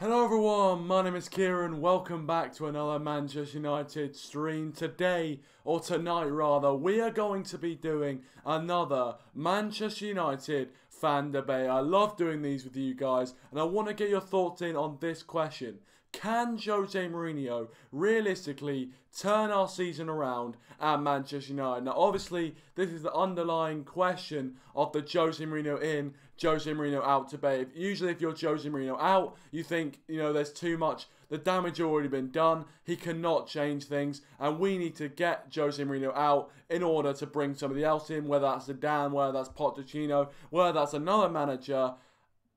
Hello everyone, my name is Kieran. Welcome back to another Manchester United stream. Today, or tonight rather, we are going to be doing another Manchester United fan debate. I love doing these with you guys, and I want to get your thoughts in on this question. Can Jose Mourinho realistically turn our season around at Manchester United? Now, obviously, this is the underlying question of the Jose Mourinho in, Jose Mourinho out debate. Usually, if you're Jose Mourinho out, you think, there's too much. The damage already been done. He cannot change things, and we need to get Jose Mourinho out in order to bring somebody else in, whether that's Zidane, whether that's Pochettino, whether that's another manager,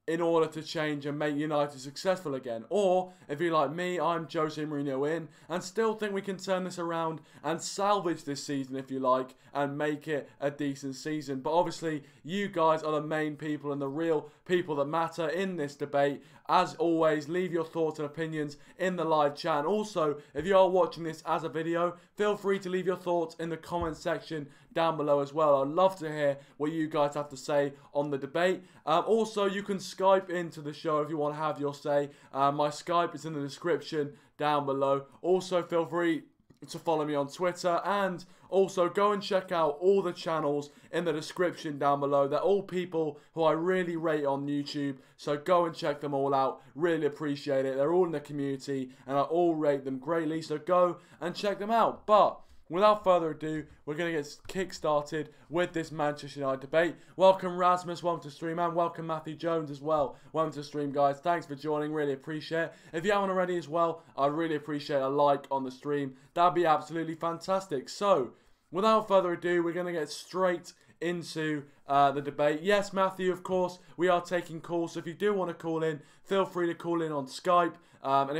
in order to change and make United successful again. Or, if you're like me, I'm Jose Mourinho in, and still think we can turn this around and salvage this season, if you like, and make it a decent season. But obviously, you guys are the main people and the real people that matter in this debate. As always, leave your thoughts and opinions in the live chat. And also, if you are watching this as a video, feel free to leave your thoughts in the comment section down below as well. I'd love to hear what you guys have to say on the debate. Also, you can Skype into the show if you want to have your say. My Skype is in the description down below. Also, feel free to follow me on Twitter, and also go and check out all the channels in the description down below. They're all people who I really rate on YouTube, so go and check them all out. Really appreciate it. They're all in the community and I all rate them greatly, so go and check them out. But without further ado, we're going to get kick-started with this Manchester United debate. Welcome Rasmus, welcome to stream, and welcome Matthew Jones as well. Welcome to stream, guys. Thanks for joining, really appreciate it. If you haven't already as well, I'd really appreciate a like on the stream. That'd be absolutely fantastic. So, without further ado, we're going to get straight into the debate. Yes, Matthew, of course, we are taking calls, so if you do want to call in, feel free to call in on Skype. And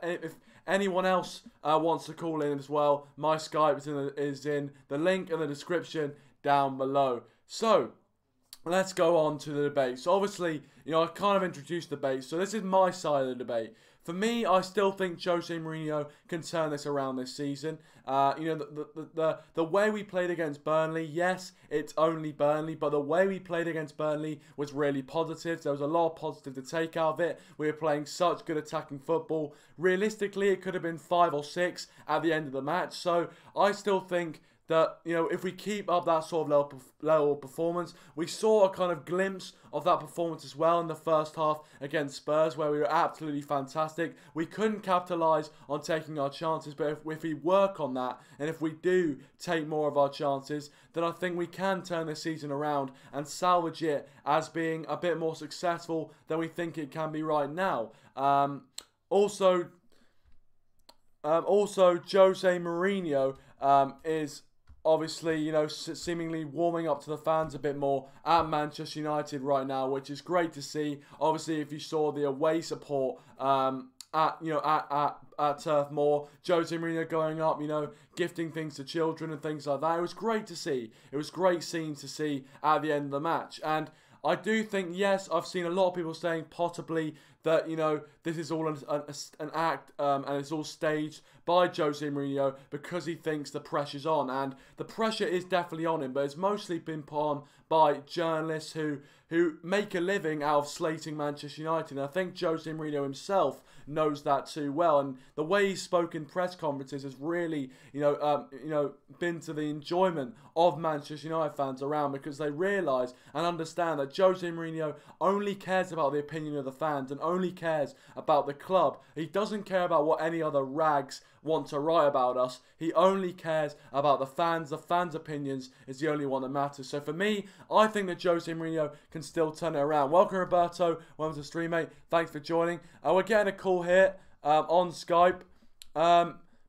if anyone else wants to call in as well, my Skype is in the link in the description down below. So, let's go on to the debate. So, obviously, I kind of introduced the debate. So, this is my side of the debate. For me, I still think Jose Mourinho can turn this around this season. The way we played against Burnley, yes, it's only Burnley, but the way we played against Burnley was really positive. There was a lot of positive to take out of it. We were playing such good attacking football. Realistically, it could have been 5 or 6 at the end of the match. So I still think that, if we keep up that sort of level performance, we saw a kind of glimpse of that performance as well in the first half against Spurs, where we were absolutely fantastic. We couldn't capitalise on taking our chances, but if we work on that, and if we do take more of our chances, then I think we can turn this season around and salvage it as being a bit more successful than we think it can be right now. Also, Jose Mourinho is obviously, seemingly warming up to the fans a bit more at Manchester United right now, which is great to see. Obviously, if you saw the away support at Turf Moor, Jose Mourinho going up, gifting things to children and things like that. It was great to see. It was great scene to see at the end of the match. And I do think, yes, I've seen a lot of people saying possibly that, this is all an act and it's all staged by Jose Mourinho because he thinks the pressure's on. And the pressure is definitely on him, but it's mostly been put on by journalists who make a living out of slating Manchester United. And I think Jose Mourinho himself knows that too well. And the way he's spoken press conferences has really, been to the enjoyment of Manchester United fans around, because they realise and understand that Jose Mourinho only cares about the opinion of the fans and only cares about the club. He doesn't care about what any other rags want to write about us. He only cares about the fans. The fans' opinions is the only one that matters. So for me, I think that Jose Mourinho can still turn it around. Welcome, Roberto. Welcome to the stream, mate. Thanks for joining. We're getting a call here on Skype.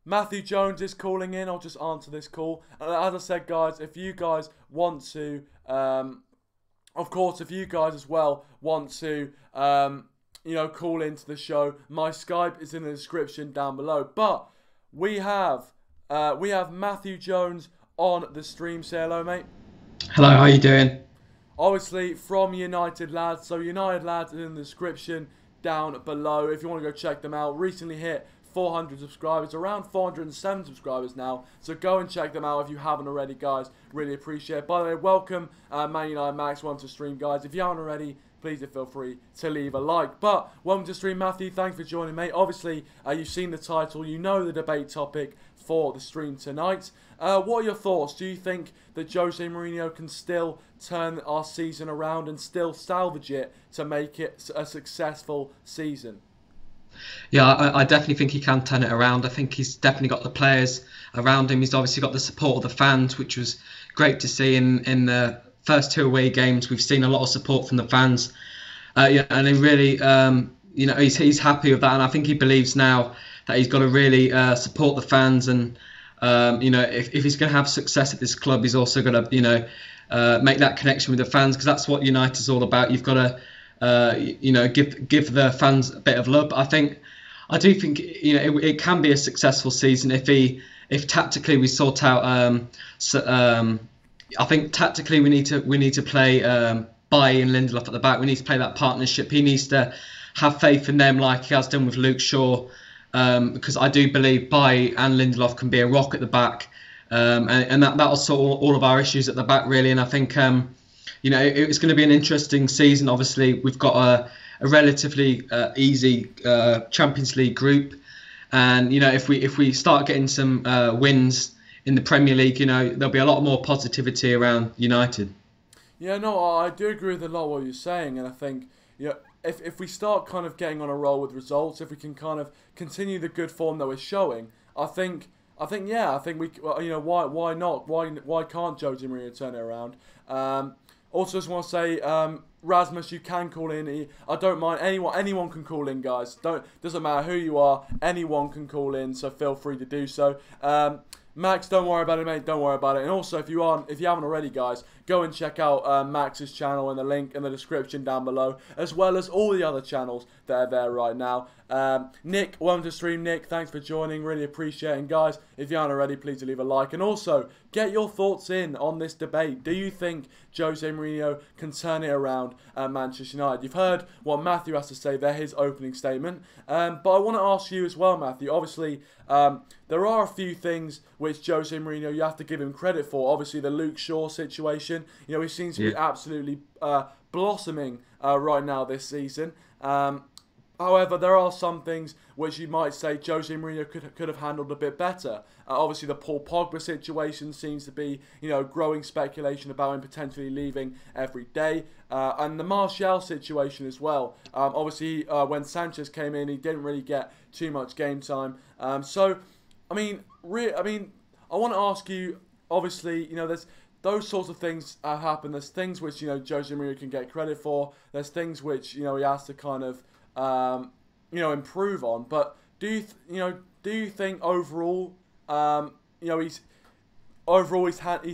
Matthew Jones is calling in. I'll just answer this call. As I said, guys, if you guys want to, of course, if you guys as well want to, call into the show, my Skype is in the description down below. But we have Matthew Jones on the stream. Say hello, mate. Hello, how you doing? Obviously from United Lads. So United Lads is in the description down below if you want to go check them out. Recently hit 400 subscribers, around 407 subscribers now. So go and check them out if you haven't already, guys. Really appreciate it. By the way, welcome ManUnitedMax. Welcome to stream, guys. If you haven't already, please do feel free to leave a like. But welcome to the stream, Matthew. Thanks for joining, mate. Obviously, you've seen the title. You know the debate topic for the stream tonight. What are your thoughts? Do you think that Jose Mourinho can still turn our season around and still salvage it to make it a successful season? Yeah, I definitely think he can turn it around. I think he's definitely got the players around him. He's obviously got the support of the fans, which was great to see in the first 2 away games. We've seen a lot of support from the fans. And he really, he's happy with that. And I think he believes now that he's got to really support the fans. And, if he's going to have success at this club, he's also got to, make that connection with the fans, because that's what United's all about. You've got to give the fans a bit of love. But I do think it can be a successful season if tactically we sort out. I think tactically we need to play Bailly and Lindelof at the back. We need to play that partnership. He needs to have faith in them like he has done with Luke Shaw, because I do believe Bailly and Lindelof can be a rock at the back, and that'll sort all of our issues at the back really. And I think. It's going to be an interesting season. Obviously, we've got a relatively easy Champions League group, and if we start getting some wins in the Premier League, there'll be a lot more positivity around United. Yeah, no, I do agree with a lot of what you're saying, and I think if we start kind of getting on a roll with results, if we can kind of continue the good form that we're showing, I think we, why not? Why can't Jose Mourinho turn it around? Also, just want to say, Rasmus, you can call in. I don't mind. Anyone can call in, guys. Doesn't matter who you are. Anyone can call in, so feel free to do so. Max, don't worry about it, mate. Don't worry about it. And also, if you haven't already, guys, go and check out Max's channel and the link in the description down below, as well as all the other channels that are there right now. Nick, welcome to stream, Nick. Thanks for joining. Really appreciate it. And guys, if you aren't already, please leave a like. And also, get your thoughts in on this debate. Do you think Jose Mourinho can turn it around at Manchester United? You've heard what Matthew has to say there, his opening statement. But I want to ask you as well, Matthew. Obviously, there are a few things which Jose Mourinho, you have to give him credit for. Obviously, the Luke Shaw situation. He seems to be absolutely blossoming right now this season. However, there are some things which you might say Jose Mourinho could have handled a bit better. Obviously, the Paul Pogba situation seems to be, growing speculation about him potentially leaving every day. And the Martial situation as well. Obviously, when Sanchez came in, he didn't really get too much game time. I want to ask you, obviously, there's those sorts of things happen. There's things which, Jose Mourinho can get credit for. There's things which, he has to kind of, improve on. But do you think overall, he's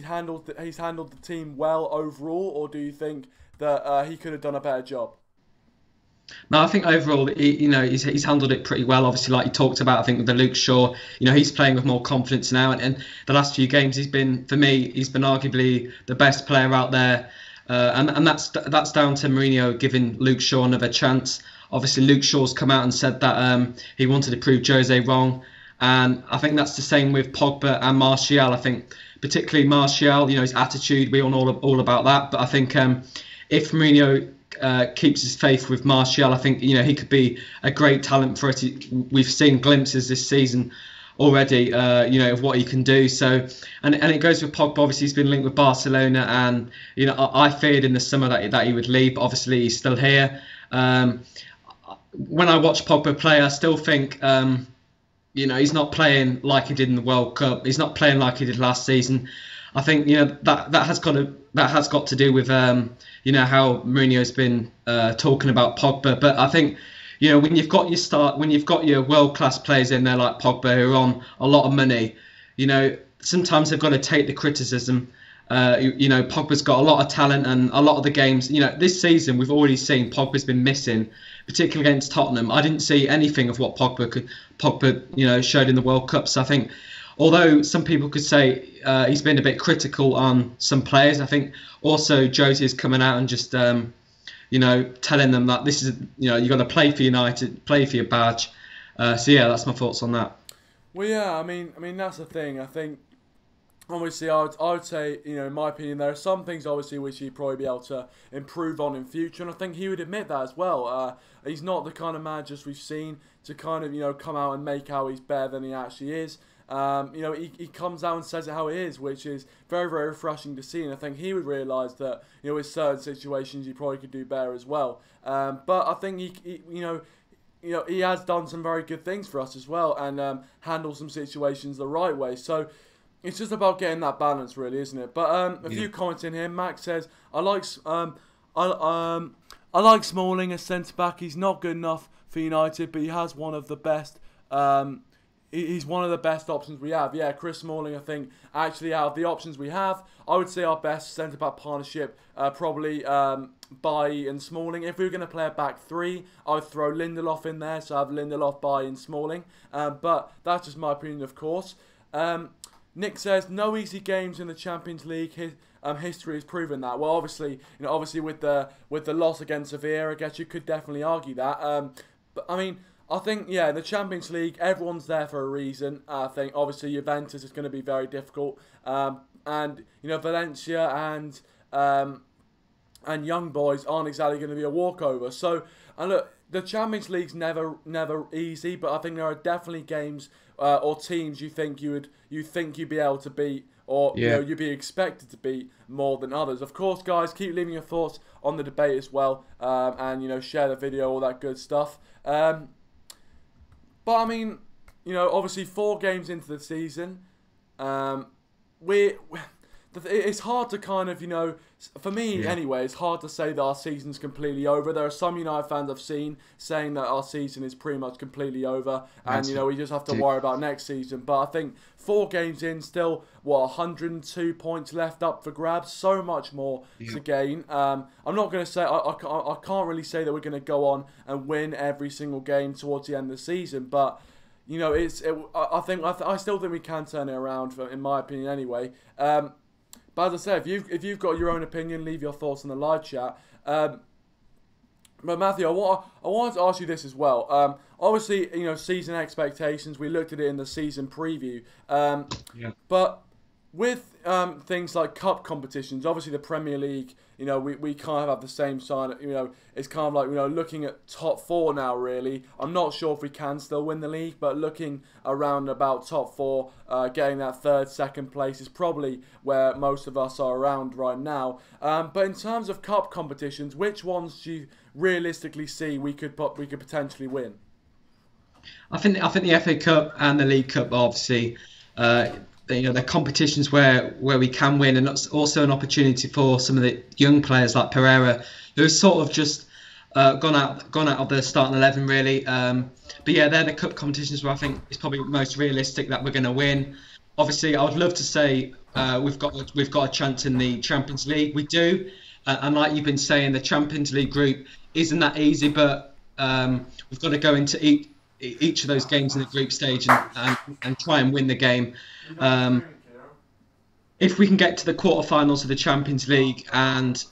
handled the team well overall, or do you think that he could have done a better job? No, I think overall, he's handled it pretty well. Obviously, like you talked about, I think with the Luke Shaw, he's playing with more confidence now. And the last few games, he's been arguably the best player out there. And that's down to Mourinho giving Luke Shaw another chance. Obviously, Luke Shaw's come out and said that he wanted to prove Jose wrong. And I think that's the same with Pogba and Martial. I think particularly Martial, his attitude, we all know all about that. But I think if Mourinho keeps his faith with Martial, I think he could be a great talent for it. We've seen glimpses this season already, of what he can do. So, and it goes with Pogba. Obviously, he's been linked with Barcelona, and I feared in the summer that he would leave. But obviously, he's still here. When I watch Pogba play, I still think he's not playing like he did in the World Cup. He's not playing like he did last season. I think that has got to do with how Mourinho's been talking about Pogba. But I think when you've got your world-class players in there like Pogba who are on a lot of money, sometimes they've got to take the criticism. Pogba's got a lot of talent, and a lot of the games, this season we've already seen Pogba's been missing, particularly against Tottenham. I didn't see anything of what Pogba showed in the World Cup. So I think, although some people could say he's been a bit critical on some players, I think also Jose's coming out and just telling them that this is, you've got to play for United, play for your badge. So yeah, that's my thoughts on that. Well, yeah, I mean that's the thing. I think obviously, I would say, in my opinion, there are some things obviously which he'd probably be able to improve on in future, and I think he would admit that as well. He's not the kind of manager we've seen to kind of come out and make out he's better than he actually is. He comes out and says it how it is, which is very, very refreshing to see, and I think he would realise that in certain situations he probably could do better as well. But I think he has done some very good things for us as well, and handled some situations the right way. So it's just about getting that balance, really, isn't it? But a few comments in here. Max says, I like Smalling as centre back. He's not good enough for United, but he has one of the best. He's one of the best options we have. Yeah, Chris Smalling, I think, actually out of the options we have, I would say our best centre-back partnership, probably Bailly and Smalling. If we were going to play a back three, I would throw Lindelof in there, so I have Lindelof, Bailly and Smalling. But that's just my opinion, of course. Nick says, no easy games in the Champions League. History has proven that. Well, obviously with the loss against Sevilla, I guess you could definitely argue that. But I mean, I think, yeah, the Champions League, everyone's there for a reason. I think, obviously, Juventus is going to be very difficult. And Valencia and Young Boys aren't exactly going to be a walkover. So, and look, the Champions League's never easy, but I think there are definitely games or teams you think you'd be able to beat, or you'd be expected to beat more than others. Of course, guys, keep leaving your thoughts on the debate as well, and share the video, all that good stuff. But I mean, obviously 4 games into the season, it's hard to kind of, for me anyway, it's hard to say that our season's completely over. There are some United fans I've seen saying that our season is pretty much completely over, and we just have to worry about next season. But I think 4 games in, still 102 points left up for grabs, so much more to gain. I'm not going to say I can't really say that we're going to go on and win every single game towards the end of the season, but I still think we can turn it around, in my opinion anyway. But as I said, if you've got your own opinion, leave your thoughts in the live chat. But Matthew, I wanted to ask you this as well. Obviously, season expectations. We looked at it in the season preview. But with things like cup competitions, obviously the Premier League, we kind of have the same sign. It's kind of like looking at top 4 now. Really, I'm not sure if we can still win the league, but looking around about top 4, getting that 3rd, 2nd place is probably where most of us are around right now. But in terms of cup competitions, which ones do you realistically see we could potentially win? I think the FA Cup and the League Cup, obviously. They're competitions where we can win, and it's also an opportunity for some of the young players like Pereira, who have sort of just gone out of the starting 11 really. But yeah, they're the cup competitions where I think it's probably most realistic that we're going to win. Obviously, I would love to say we've got a chance in the Champions League. We do, and like you've been saying, the Champions League group isn't that easy, but we've got to go into each of those games in the group stage and try and win the game. If we can get to the quarterfinals of the Champions League and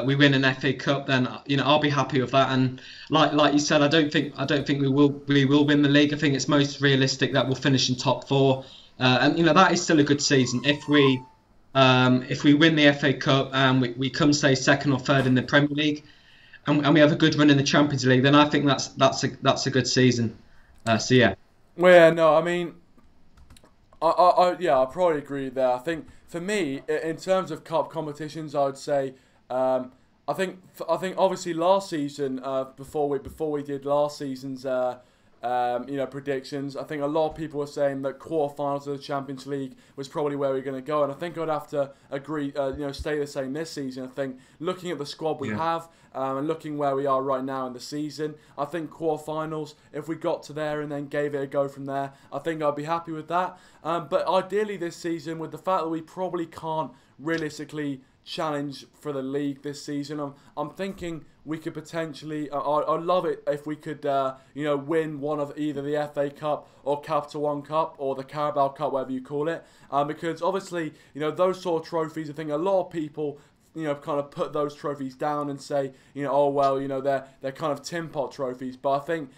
we win an FA Cup, then I'll be happy with that. And like you said, I don't think we will win the league. I think it's most realistic that we'll finish in top 4, and that is still a good season. If we win the FA Cup and we come say 2nd or 3rd in the Premier League, and we have a good run in the Champions League, then I think that's a good season. So yeah. Well, yeah, no, I mean, I probably agree there. I think for me, in terms of cup competitions, I would say, I think obviously last season, before we did last season's predictions, I think a lot of people were saying that quarterfinals of the Champions League was probably where we're going to go, and I think I'd have to agree, stay the same this season. I think looking at the squad we have, and looking where we are right now in the season, I think quarterfinals, if we got to there and then gave it a go from there, I think I'd be happy with that. But ideally this season, with the fact that we probably can't realistically challenge for the league this season, I'm thinking we could potentially, I'd love it if we could win one of either the FA Cup or Capital One Cup or the Carabao Cup, whatever you call it, because obviously those sort of trophies, I think a lot of people kind of put those trophies down and say they're kind of tin pot trophies, but I think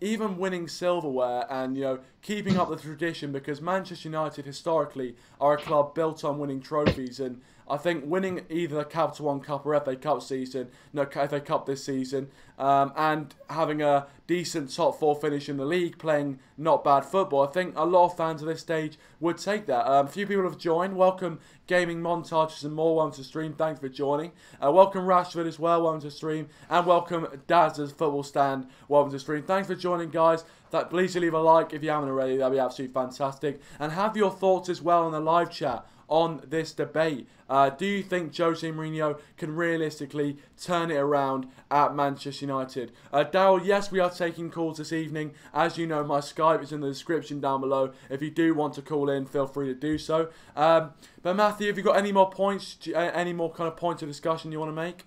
even winning silverware and, you know, keeping up the tradition, because Manchester United historically are a club built on winning trophies, and I think winning either the Capital One Cup or FA Cup FA Cup this season, and having a decent top 4 finish in the league, playing not bad football, I think a lot of fans at this stage would take that. A few people have joined. Welcome Gaming Montages and more. Welcome to stream. Thanks for joining. Welcome Rashford as well. Welcome to stream. And welcome Daz's Football Stand. Welcome to stream. Thanks for joining, guys. Please leave a like if you haven't already. That'd be absolutely fantastic. And have your thoughts as well in the live chat on this debate. Do you think Jose Mourinho can realistically turn it around at Manchester United? Darryl, yes, we are taking calls this evening. As you know, my Skype is in the description down below. If you do want to call in, feel free to do so. But Matthew, have you got any more points, any more kind of points of discussion you want to make?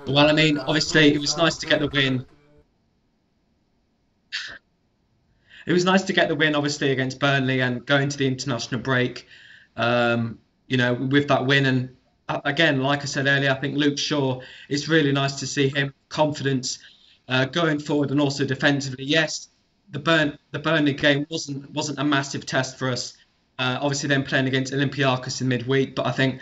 Well, I mean, obviously, it was nice to get the win. It was nice to get the win, obviously, against Burnley and go into the international break, you know, with that win. And again, like I said earlier, I think Luke Shaw, it's really nice to see him confidence going forward and also defensively. Yes, the Burnley game wasn't a massive test for us. Obviously, then playing against Olympiacos in midweek, but I think,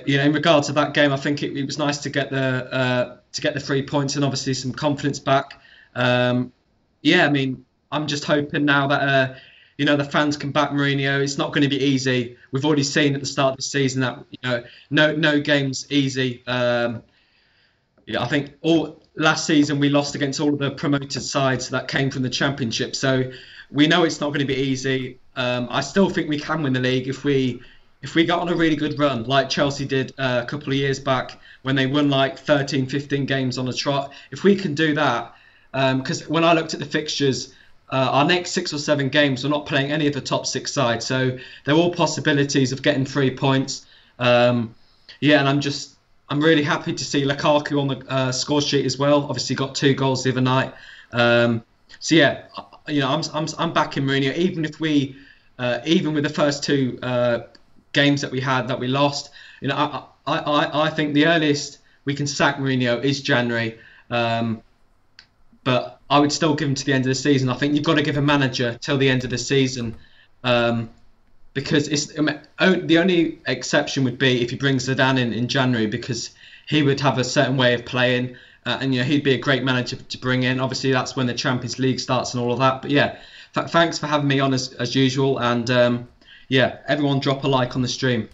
you know, in regards to that game, I think it was nice to get the 3 points and obviously some confidence back. Yeah, I mean, I'm just hoping now that you know, the fans can back Mourinho. It's not going to be easy. We've already seen at the start of the season that, you know, no game's easy. Yeah, I think last season we lost against all of the promoted sides that came from the Championship. So we know it's not going to be easy. I still think we can win the league if we got on a really good run, like Chelsea did a couple of years back when they won like 13, 15 games on a trot. If we can do that, because when I looked at the fixtures, our next 6 or 7 games, we're not playing any of the top 6 sides, so they're all possibilities of getting 3 points. Yeah, and I'm really happy to see Lukaku on the score sheet as well. Obviously, got 2 goals the other night. So yeah, you know, I'm backing Mourinho, even with the first 2 games that we had that we lost. You know, I think the earliest we can sack Mourinho is January. But I would still give him to the end of the season. I think you've got to give a manager till the end of the season, because the only exception would be if he brings Zidane in January, because he would have a certain way of playing, and you know, he'd be a great manager to bring in. Obviously, that's when the Champions League starts and all of that. But yeah, thanks for having me on as usual, and yeah, everyone drop a like on the stream.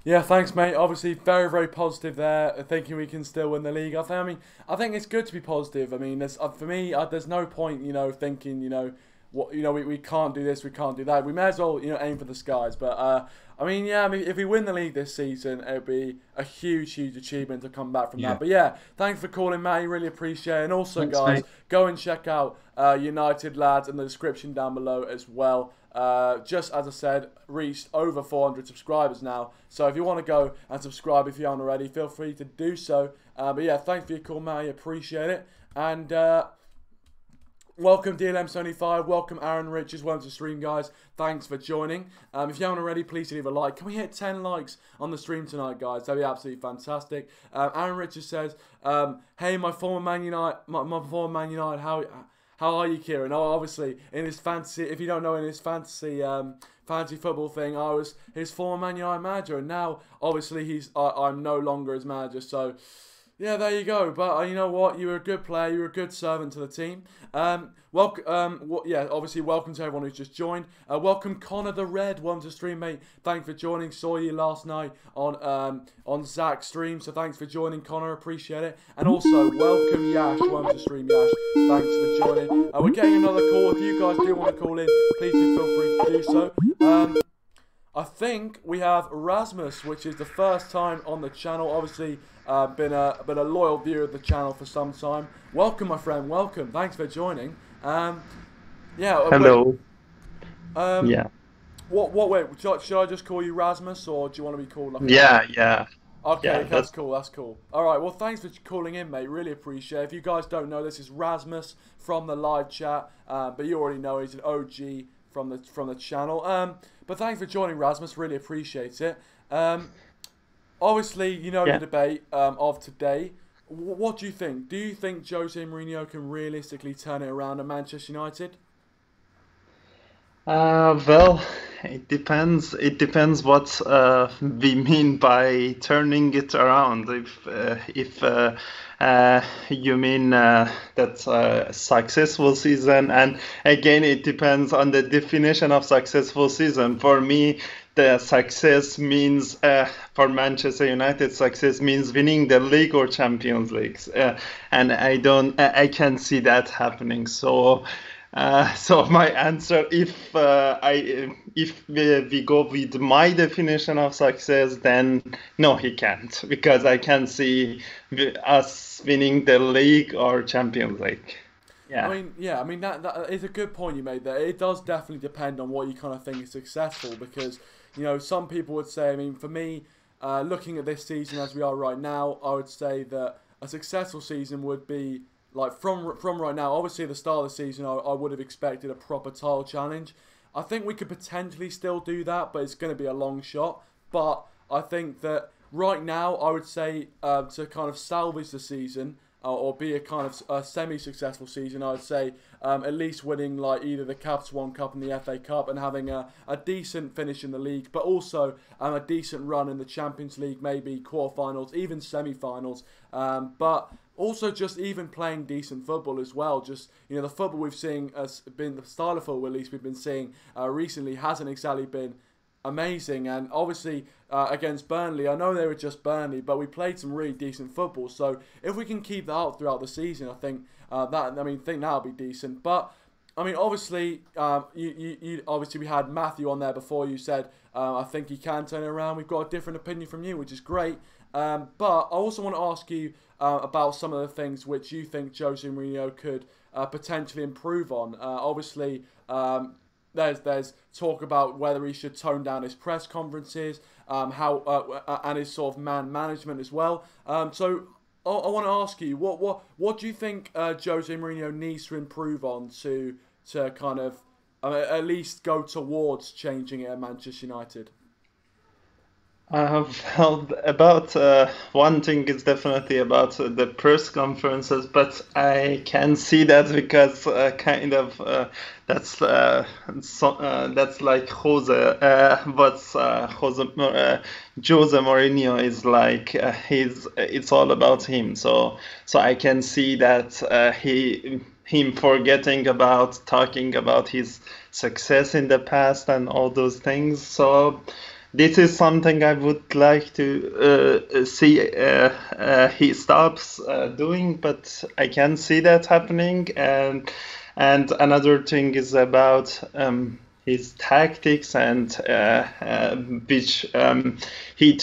Yeah, thanks, mate. Obviously, very, very positive there. Thinking we can still win the league. I think it's good to be positive. I mean, for me, there's no point, you know, thinking, you know, we can't do this, we can't do that. We may as well, you know, aim for the skies. But I mean, yeah, I mean, if we win the league this season, it'll be a huge, huge achievement to come back from that. But yeah, thanks for calling, Matty. Really appreciate it. And also, thanks, guys, mate. Go and check out United Lads in the description down below as well. Just as I said, reached over 400 subscribers now. So if you want to go and subscribe if you aren't already, feel free to do so. But yeah, thanks for your call, Matty. Appreciate it. And welcome DLM75. Welcome Aaron Richards. Welcome to stream, guys. Thanks for joining. If you haven't already, please leave a like. Can we hit 10 likes on the stream tonight, guys? That'd be absolutely fantastic. Aaron Richards says, "Hey, my former Man United, my former Man United, how are you, Kieran?" Oh, obviously, in his fantasy, if you don't know, in his fantasy football thing, I was his former Man United manager, and now, obviously, I'm no longer his manager, so, yeah, there you go. But you know what? You were a good player. You were a good servant to the team. Yeah, obviously, welcome to everyone who's just joined. Welcome Connor the Red. Welcome to stream, mate. Thanks for joining. Saw you last night on Zach's stream, so thanks for joining, Connor. Appreciate it. And also, welcome Yash. Welcome to stream, Yash. Thanks for joining. We're getting another call. If you guys do want to call in, please do feel free to do so. I think we have Rasmus, which is the first time on the channel. Obviously, been a loyal viewer of the channel for some time. Welcome, my friend. Welcome. Thanks for joining. Yeah. Hello. Yeah. Wait. Should I just call you Rasmus, or do you want to be called? Like Yeah. Okay, yeah, that's cool. That's cool. All right. Well, thanks for calling in, mate. Really appreciate it. If you guys don't know, this is Rasmus from the live chat, but you already know he's an OG from the channel. But thanks for joining, Rasmus. Really appreciate it. Obviously, you know the debate of today. what do you think? Do you think Jose Mourinho can realistically turn it around at Manchester United? Well, it depends. It depends what we mean by turning it around. If you mean that's a successful season, and again, it depends on the definition of successful season. For me, the success means for Manchester United, success means winning the league or Champions Leagues, and I can't see that happening. So my answer, if we go with my definition of success, then no, he can't, because I can't see us winning the league or Champions League. Yeah. I mean that is a good point you made there. It does definitely depend on what you kind of think is successful, because some people would say, I mean, for me, looking at this season as we are right now, I would say that a successful season would be, like, from right now. Obviously, at the start of the season, I would have expected a proper title challenge. I think we could potentially still do that, but it's going to be a long shot. But I think that right now, I would say to kind of salvage the season, or be a kind of a semi-successful season, I would say at least winning, like, either the Capital One Cup and the FA Cup, and having a decent finish in the league, but also a decent run in the Champions League, maybe quarterfinals, even semi-finals. But also just even playing decent football as well. Just, the football we've seen has been, the style of football at least we've been seeing recently hasn't exactly been amazing. And obviously against Burnley, I know they were just Burnley, but we played some really decent football. So if we can keep that up throughout the season, I think that'll be decent. But I mean, obviously, obviously we had Matthew on there before. You said I think he can turn it around. We've got a different opinion from you, which is great. But I also want to ask you about some of the things which you think Jose Mourinho could potentially improve on. Obviously, there's talk about whether he should tone down his press conferences, and his sort of man management as well. So I want to ask you, what do you think Jose Mourinho needs to improve on to kind of at least go towards changing it at Manchester United? Well, about one thing is definitely about the press conferences, but I can see that because that's like Jose Mourinho is like it's all about him. So I can see that him forgetting about talking about his success in the past and all those things. So this is something I would like to see he stops doing, but I can see that happening. And another thing is about his tactics, and which he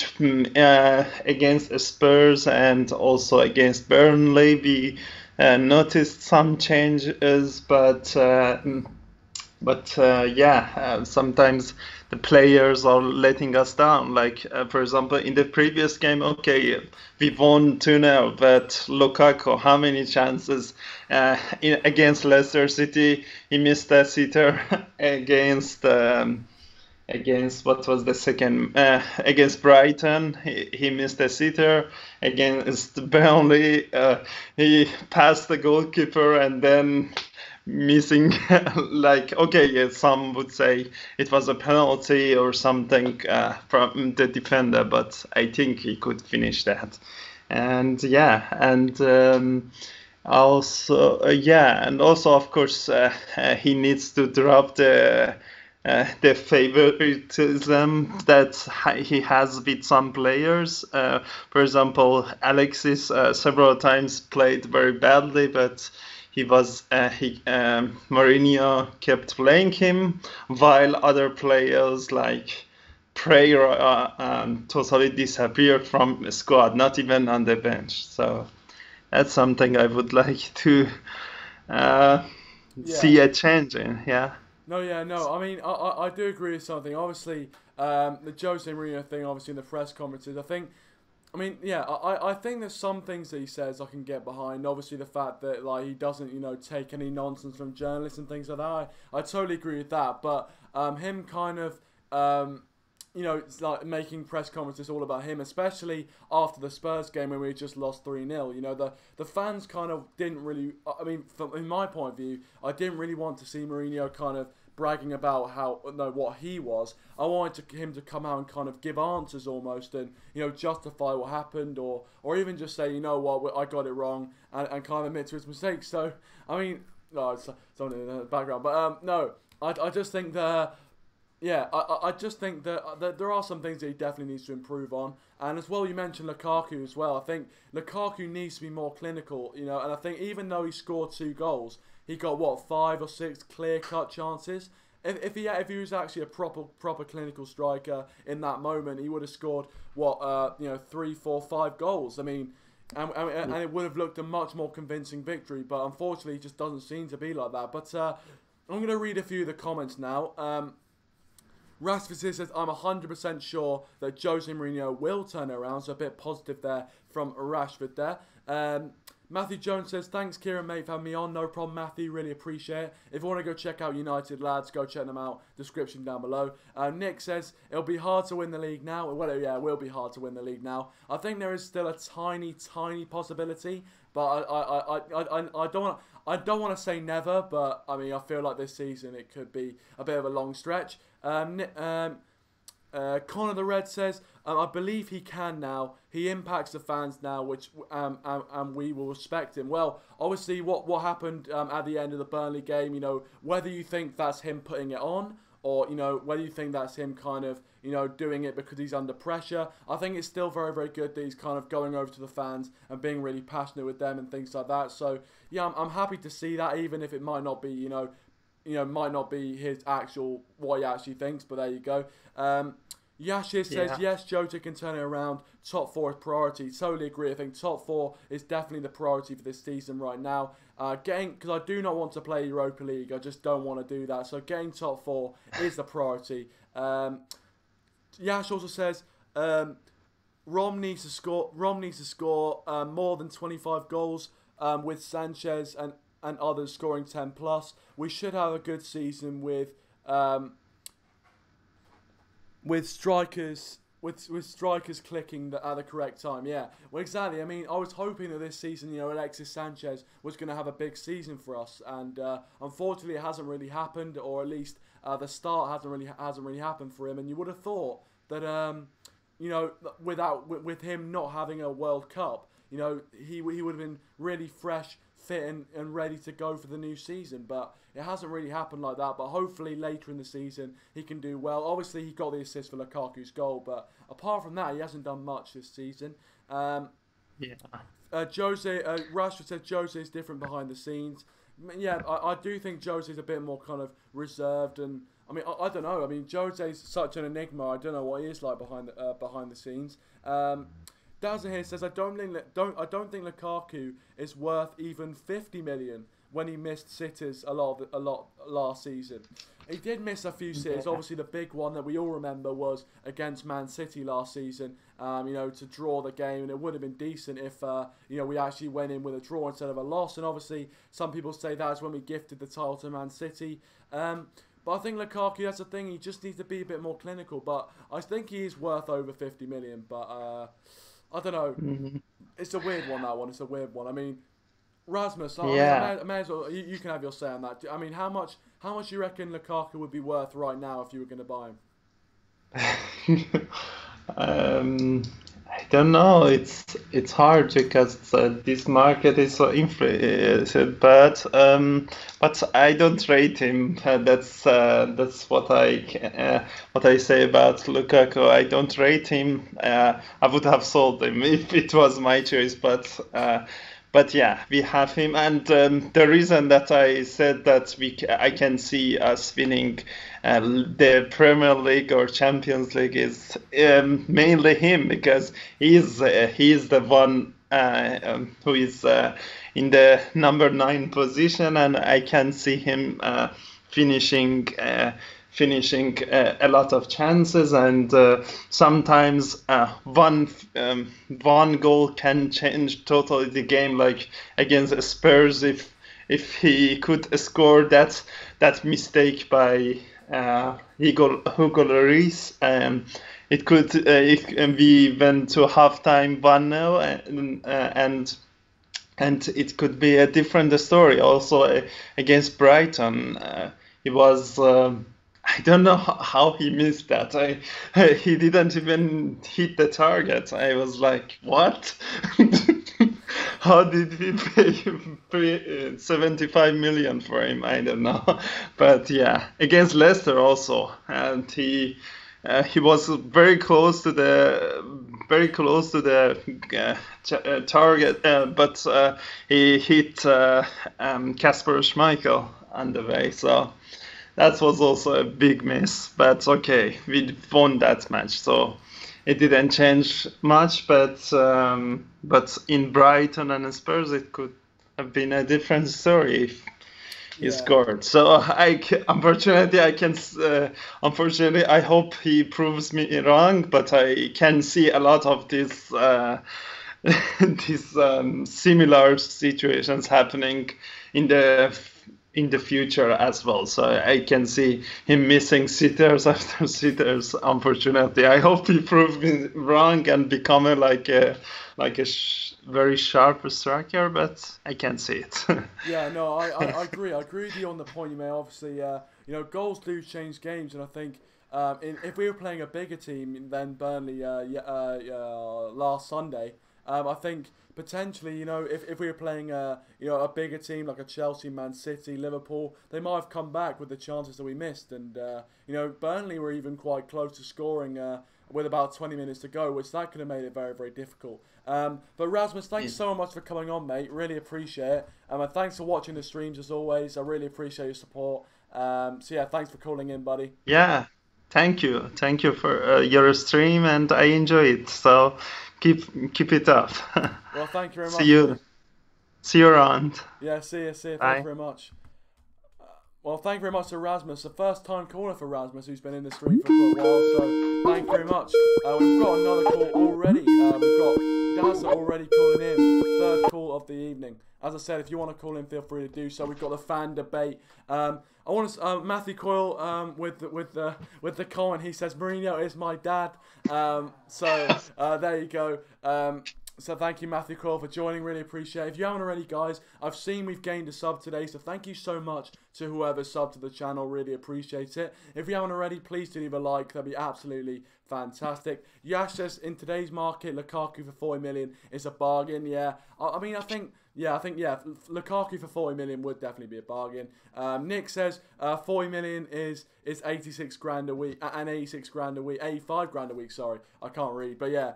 against Spurs and also against Burnley, we noticed some changes, but sometimes the players are letting us down. Like, for example, in the previous game, okay, we won 2-0, but Lukaku, how many chances against Leicester City? He missed a sitter against what was the second? Against Brighton, he missed a sitter. Against Burnley, he passed the goalkeeper and then missing, like, okay, yeah, some would say it was a penalty or something from the defender, but I think he could finish that. And also of course he needs to drop the favoritism that he has with some players. For example, Alexis several times played very badly, but Mourinho kept playing him, while other players like Pereira totally disappeared from the squad, not even on the bench. So that's something I would like to see a change in. Yeah. No. I mean, I do agree with something. Obviously, the Jose Mourinho thing, obviously in the press conferences, I think that some things that he says I can get behind. Obviously, the fact that, like, he doesn't, take any nonsense from journalists and things like that. I totally agree with that. But him kind of, it's like making press conferences all about him, especially after the Spurs game when we just lost 3-0. The fans kind of didn't really, in my point of view, I didn't really want to see Mourinho kind of bragging about what he was. I wanted him to come out and kind of give answers almost and, justify what happened or even just say, you know what, I got it wrong and kind of admit to his mistakes. So, it's something in the background. But, no, I just think that... Yeah, I just think that there are some things that he definitely needs to improve on. And as well, you mentioned Lukaku as well. I think Lukaku needs to be more clinical, and I think even though he scored 2 goals, he got, 5 or 6 clear-cut chances. If he was actually a proper clinical striker in that moment, he would have scored, 3, 4, 5 goals. And it would have looked a much more convincing victory. But unfortunately, it just doesn't seem to be like that. But I'm going to read a few of the comments now. Rasmussen says, I'm 100% sure that Jose Mourinho will turn it around. So a bit positive there from Rashford there. Matthew Jones says, thanks, Kieran, mate, for having me on. No problem, Matthew. Really appreciate it. If you want to go check out United, lads, go check them out. Description down below. Nick says, it'll be hard to win the league now. Well, yeah, it will be hard to win the league now. I think there is still a tiny, tiny possibility. But I don't want to say never. But, I feel like this season it could be a bit of a long stretch. Connor the Red says, I believe he can now. He impacts the fans now, which and we will respect him. Well, obviously, what happened at the end of the Burnley game, whether you think that's him putting it on or, whether you think that's him kind of, doing it because he's under pressure, I think it's still very, very good that he's kind of going over to the fans and being really passionate with them and things like that. So, yeah, I'm happy to see that, even if it might not be, might not be his actual, what he actually thinks, but there you go. Yashir says, yes, Jota can turn it around. Top 4 is priority. Totally agree. I think top 4 is definitely the priority for this season right now. Because I do not want to play Europa League. I just don't want to do that. So getting top 4 is the priority. Yash also says, Rom needs to score more than 25 goals with Sanchez and others scoring 10 plus. We should have a good season with strikers clicking at the correct time. Yeah, well, exactly. I was hoping that this season, Alexis Sanchez was going to have a big season for us, and unfortunately, it hasn't really happened, or at least the start hasn't really happened for him. And you would have thought that with him not having a World Cup, he would have been really fresh, fit and ready to go for the new season, but it hasn't really happened like that. But hopefully later in the season he can do well. Obviously he got the assist for Lukaku's goal, but apart from that he hasn't done much this season. Rashford said Jose is different behind the scenes. Yeah, I do think Jose is a bit more kind of reserved, and I don't know. Jose's such an enigma. I don't know what he is like behind the scenes. Dazza here says, I don't think Lukaku is worth even 50 million when he missed sitters a lot last season. He did miss a few sitters. Obviously, the big one that we all remember was against Man City last season. To draw the game, and it would have been decent if we actually went in with a draw instead of a loss. And obviously, some people say that's when we gifted the title to Man City. But I think Lukaku, that's the thing. He just needs to be a bit more clinical. But I think he is worth over 50 million. But I don't know. Mm-hmm. It's a weird one, that one. It's a weird one. Rasmus, I may as well, you can have your say on that. How much do you reckon Lukaku would be worth right now if you were going to buy him? I don't know. It's hard because this market is so influenced. But I don't rate him. That's what I say about Lukaku. I don't rate him. I would have sold him if it was my choice. But yeah, we have him, and the reason that I said that I can see us winning the Premier League or Champions League is mainly him, because he is the one who is in the number 9 position, and I can see him finishing a lot of chances, and sometimes one goal can change totally the game, like against Spurs, if he could score that mistake by Hugo Lloris. We went to halftime 1-0, and it could be a different story. Also against Brighton, he was. I don't know how he missed that. He didn't even hit the target. I was like, what? How did we pay 75 million for him? I don't know. But yeah, against Leicester also, and he was very close to the target, but he hit Kasper Schmeichel on the way. So that was also a big miss. But okay, we won that match, so it didn't change much. But in Brighton and Spurs, it could have been a different story if he scored. So unfortunately, I hope he proves me wrong, but I can see a lot of these similar situations happening in the future as well. So I can see him missing sitters after sitters. Unfortunately, I hope he proves me wrong and become very sharp striker, but I can't see it. Yeah, no, I agree. I agree with you on the point you made. Obviously, goals do change games, and I think if we were playing a bigger team than Burnley last Sunday, I think potentially, if we were playing a bigger team like a Chelsea, Man City, Liverpool, they might have come back with the chances that we missed, and Burnley were even quite close to scoring with about 20 minutes to go, which that could have made it very, very difficult. But Rasmus, thanks so much for coming on, mate. Really appreciate it. And thanks for watching the streams as always. I really appreciate your support. So yeah, thanks for calling in, buddy. Yeah, thank you for your stream, and I enjoy it. So keep it up. Well, thank you very much. See you around. Yeah, see you. Thank you very much. Well, thank you very much to Rasmus, the first time caller for Rasmus, who's been in the stream for a while, so thank you very much. We've got another call already. We've got Daz already calling in, third call of the evening. As I said, if you want to call in, feel free to do so. We've got the fan debate. I want to Matthew Coyle with the comment. He says Mourinho is my dad. So there you go. So thank you, Matthew Coyle, for joining. Really appreciate it. If you haven't already, guys, I've seen we've gained a sub today, so thank you so much to whoever subbed to the channel. Really appreciate it. If you haven't already, please do leave a like. That'd be absolutely fantastic. Yash says, in today's market, Lukaku for 40 million is a bargain. Yeah, I think Lukaku for 40 million would definitely be a bargain. Nick says 40 million is 86 grand a week, and 86 grand a week, 85 grand a week. Sorry, I can't read, but yeah.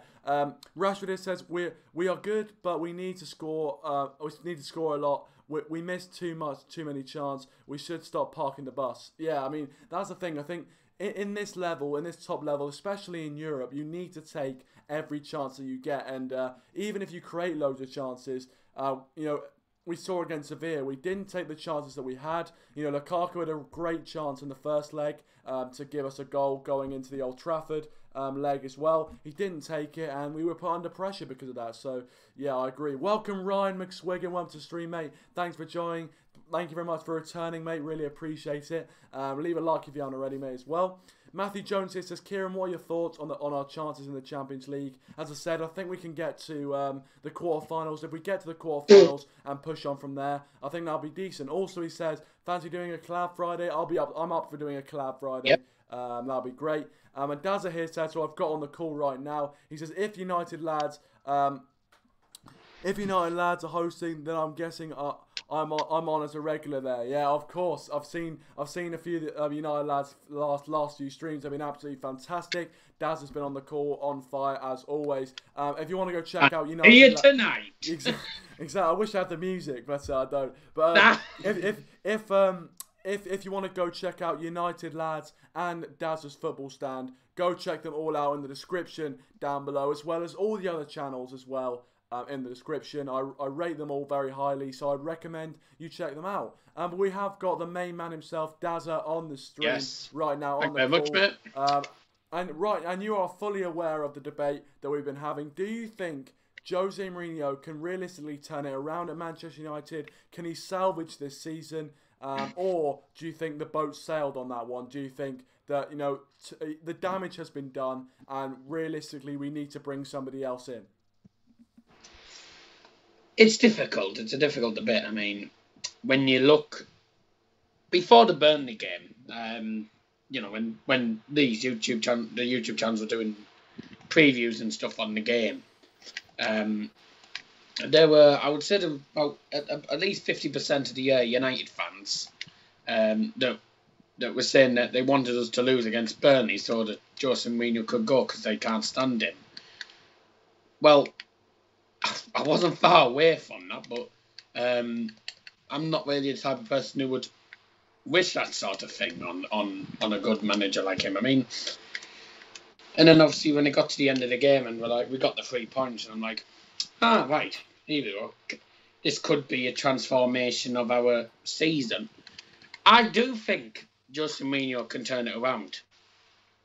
Rashford says we are good, but we need to score. We need to score a lot. We missed too many chances. We should stop parking the bus. Yeah, I mean that's the thing. I think in this level, in this top level, especially in Europe, you need to take every chance that you get, and even if you create loads of chances, we saw against Sevilla, we didn't take the chances that we had. Lukaku had a great chance in the first leg to give us a goal going into the Old Trafford leg as well. He didn't take it, and we were put under pressure because of that. So, yeah, I agree. Welcome, Ryan McSwiggan. Welcome to the stream, mate. Thanks for joining. Thank you very much for returning, mate. Really appreciate it. Leave a like if you haven't already, mate, as well. Matthew Jones here says, Kieran, what are your thoughts on our chances in the Champions League? As I said, I think we can get to the quarterfinals. If we get to the quarterfinals and push on from there, I think that'll be decent. Also, he says, fancy doing a collab Friday? I'm up for doing a collab Friday. Yep. That'll be great. And Dazza here says, so I've got on the call right now. He says, if United lads are hosting, then I'm guessing I'm on as a regular there. Yeah, of course. I've seen a few United lads last few streams. They've been absolutely fantastic. Daz has been on the call, on fire as always. If you want to go check out United, here tonight. Exactly. I wish I had the music, but I don't. But if you want to go check out United lads and Daz's football stand, go check them all out in the description down below, as well as all the other channels as well. In the description. I rate them all very highly, so I'd recommend you check them out. But we have got the main man himself, Dazza, on the stream right now. Thank you very much, mate. And you are fully aware of the debate that we've been having. Do you think Jose Mourinho can realistically turn it around at Manchester United? Can he salvage this season? Or do you think the boat sailed on that one? Do you think that, the damage has been done and realistically we need to bring somebody else in? It's difficult. It's a difficult debate. I mean, when you look before the Burnley game, when these YouTube channels were doing previews and stuff on the game, there were, I would say, about at least 50% of the United fans that were saying that they wanted us to lose against Burnley so that Jose Mourinho could go because they can't stand him. Well, I wasn't far away from that, but I'm not really the type of person who would wish that sort of thing on a good manager like him. I mean, and then obviously when it got to the end of the game and we got the 3 points, and I'm like, right, here we go. This could be a transformation of our season. I do think Jose Mourinho can turn it around,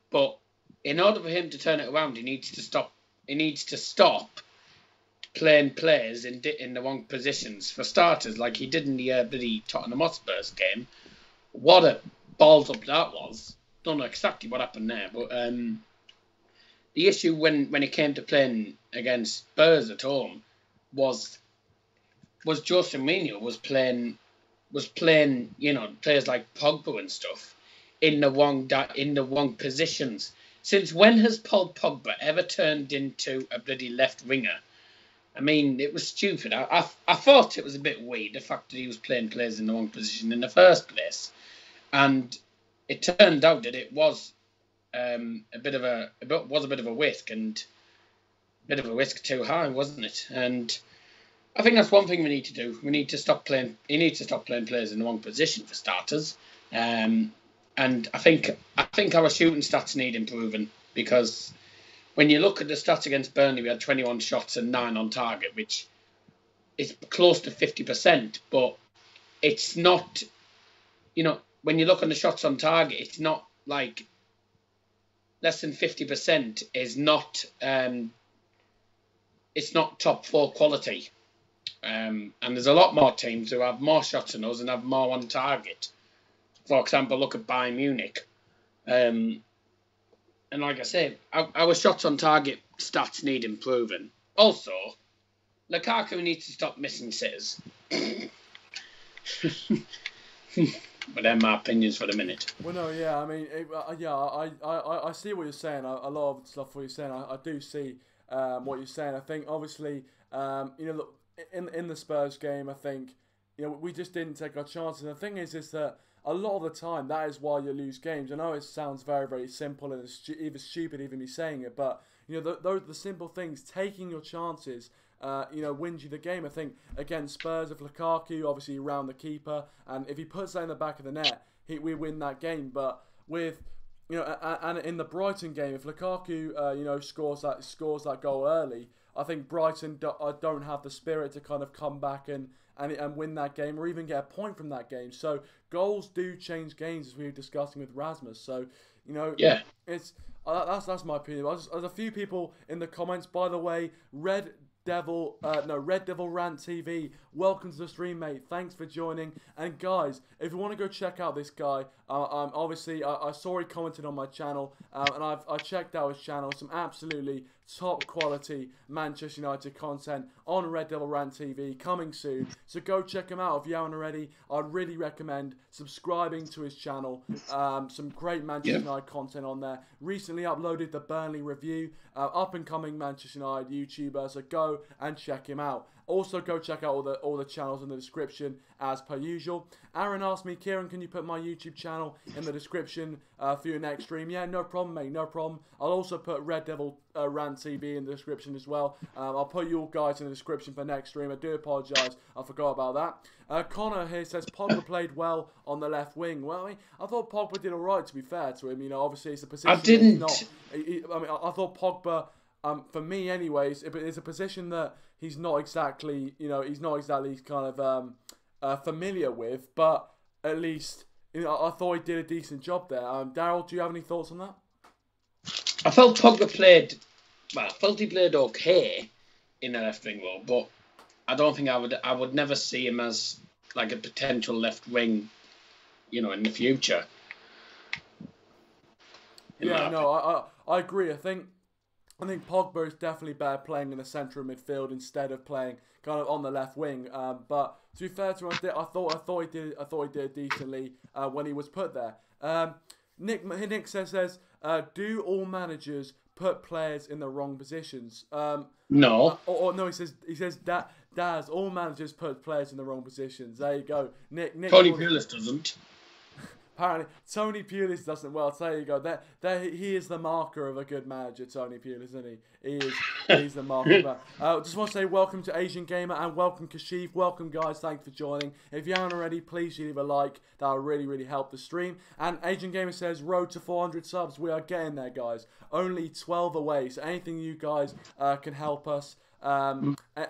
but in order for him to turn it around, he needs to stop. He needs to stop playing players in the wrong positions. For starters, like he did in the bloody Tottenham Hotspurs game. What a balls up that was. Don't know exactly what happened there, but the issue when it came to playing against Spurs at home was Jose Mourinho was playing players like Pogba and stuff in the wrong positions. Since when has Paul Pogba ever turned into a bloody left winger? I mean, it was stupid. I thought it was a bit weird, the fact that he was playing players in the wrong position in the first place. And it turned out that it was a bit of a whisk, and a bit of a whisk too high, wasn't it? And I think that's one thing we need to do. We need to stop playing. He needs to stop playing players in the wrong position for starters. And I think our shooting stats need improving, because when you look at the stats against Burnley, we had 21 shots and 9 on target, which is close to 50%. But it's not, when you look on the shots on target, it's not like less than 50% is not, it's not top 4 quality. And there's a lot more teams who have more shots than us and have more on target. For example, look at Bayern Munich. And like I said, our shots on target stats need improving. Also, Lukaku needs to stop missing sitters. But they're my opinions for the minute. Well, no, yeah, I mean, I see what you're saying. A lot of stuff what you're saying, I do see what you're saying. I think, obviously, look, in the Spurs game, I think, we just didn't take our chances. And the thing is that a lot of the time, that is why you lose games. I know it sounds very, very simple, and it's even stupid even me saying it, but the simple things, taking your chances, wins you the game. I think against Spurs, if Lukaku obviously around the keeper, and if he puts that in the back of the net, we win that game. But with and in the Brighton game, if Lukaku scores that goal early, I think Brighton don't have the spirit to kind of come back and win that game, or even get a point from that game. So goals do change games, as we were discussing with Rasmus. So yeah, it's that's my opinion. There's a few people in the comments, by the way. Red Devil Rant TV, welcome to the stream, mate. Thanks for joining. And guys, if you want to go check out this guy, obviously I saw he commented on my channel, and I checked out his channel. Some absolutely top quality Manchester United content on Red Devil Rant TV coming soon. So go check him out if you haven't already. I'd really recommend subscribing to his channel. Some great Manchester United content on there. Recently uploaded the Burnley review. Up and coming Manchester United YouTuber. So go and check him out. Also, go check out all the channels in the description as per usual. Aaron asked me, Kieran, can you put my YouTube channel in the description for your next stream? Yeah, no problem, mate, no problem. I'll also put Red Devil Rant TV in the description as well. I'll put you all guys in the description for next stream. I do apologise, I forgot about that. Connor here says Pogba played well on the left wing. Well, I thought Pogba did all right, to be fair to him. Obviously it's a position. I didn't. I thought Pogba. For me, anyways, it's a position that he's not exactly, kind of familiar with. But at least, I thought he did a decent job there. Darryl, do you have any thoughts on that? I felt Pogba played. Well, I felt he played okay. in a left wing role, but I don't think I would never see him as like a potential left wing, in the future. Yeah, no, I agree. I think Pogba is definitely better playing in the centre of midfield instead of playing kind of on the left wing. But to be fair to him, I thought he did decently when he was put there. Nick says, do all managers put players in the wrong positions? No. No, he says that Daz, all managers put players in the wrong positions. There you go, Nick. Tony Pulis doesn't. Apparently, Tony Pulis doesn't. Well, there you go. He is the marker of a good manager, Tony Pulis, isn't he? He's the marker. Just want to say welcome to Asian Gamer and welcome Kashif. Welcome, guys. Thanks for joining. If you haven't already, please leave a like. That will really, really help the stream. And Asian Gamer says, road to 400 subs. We are getting there, guys. Only 12 away. So anything you guys can help us.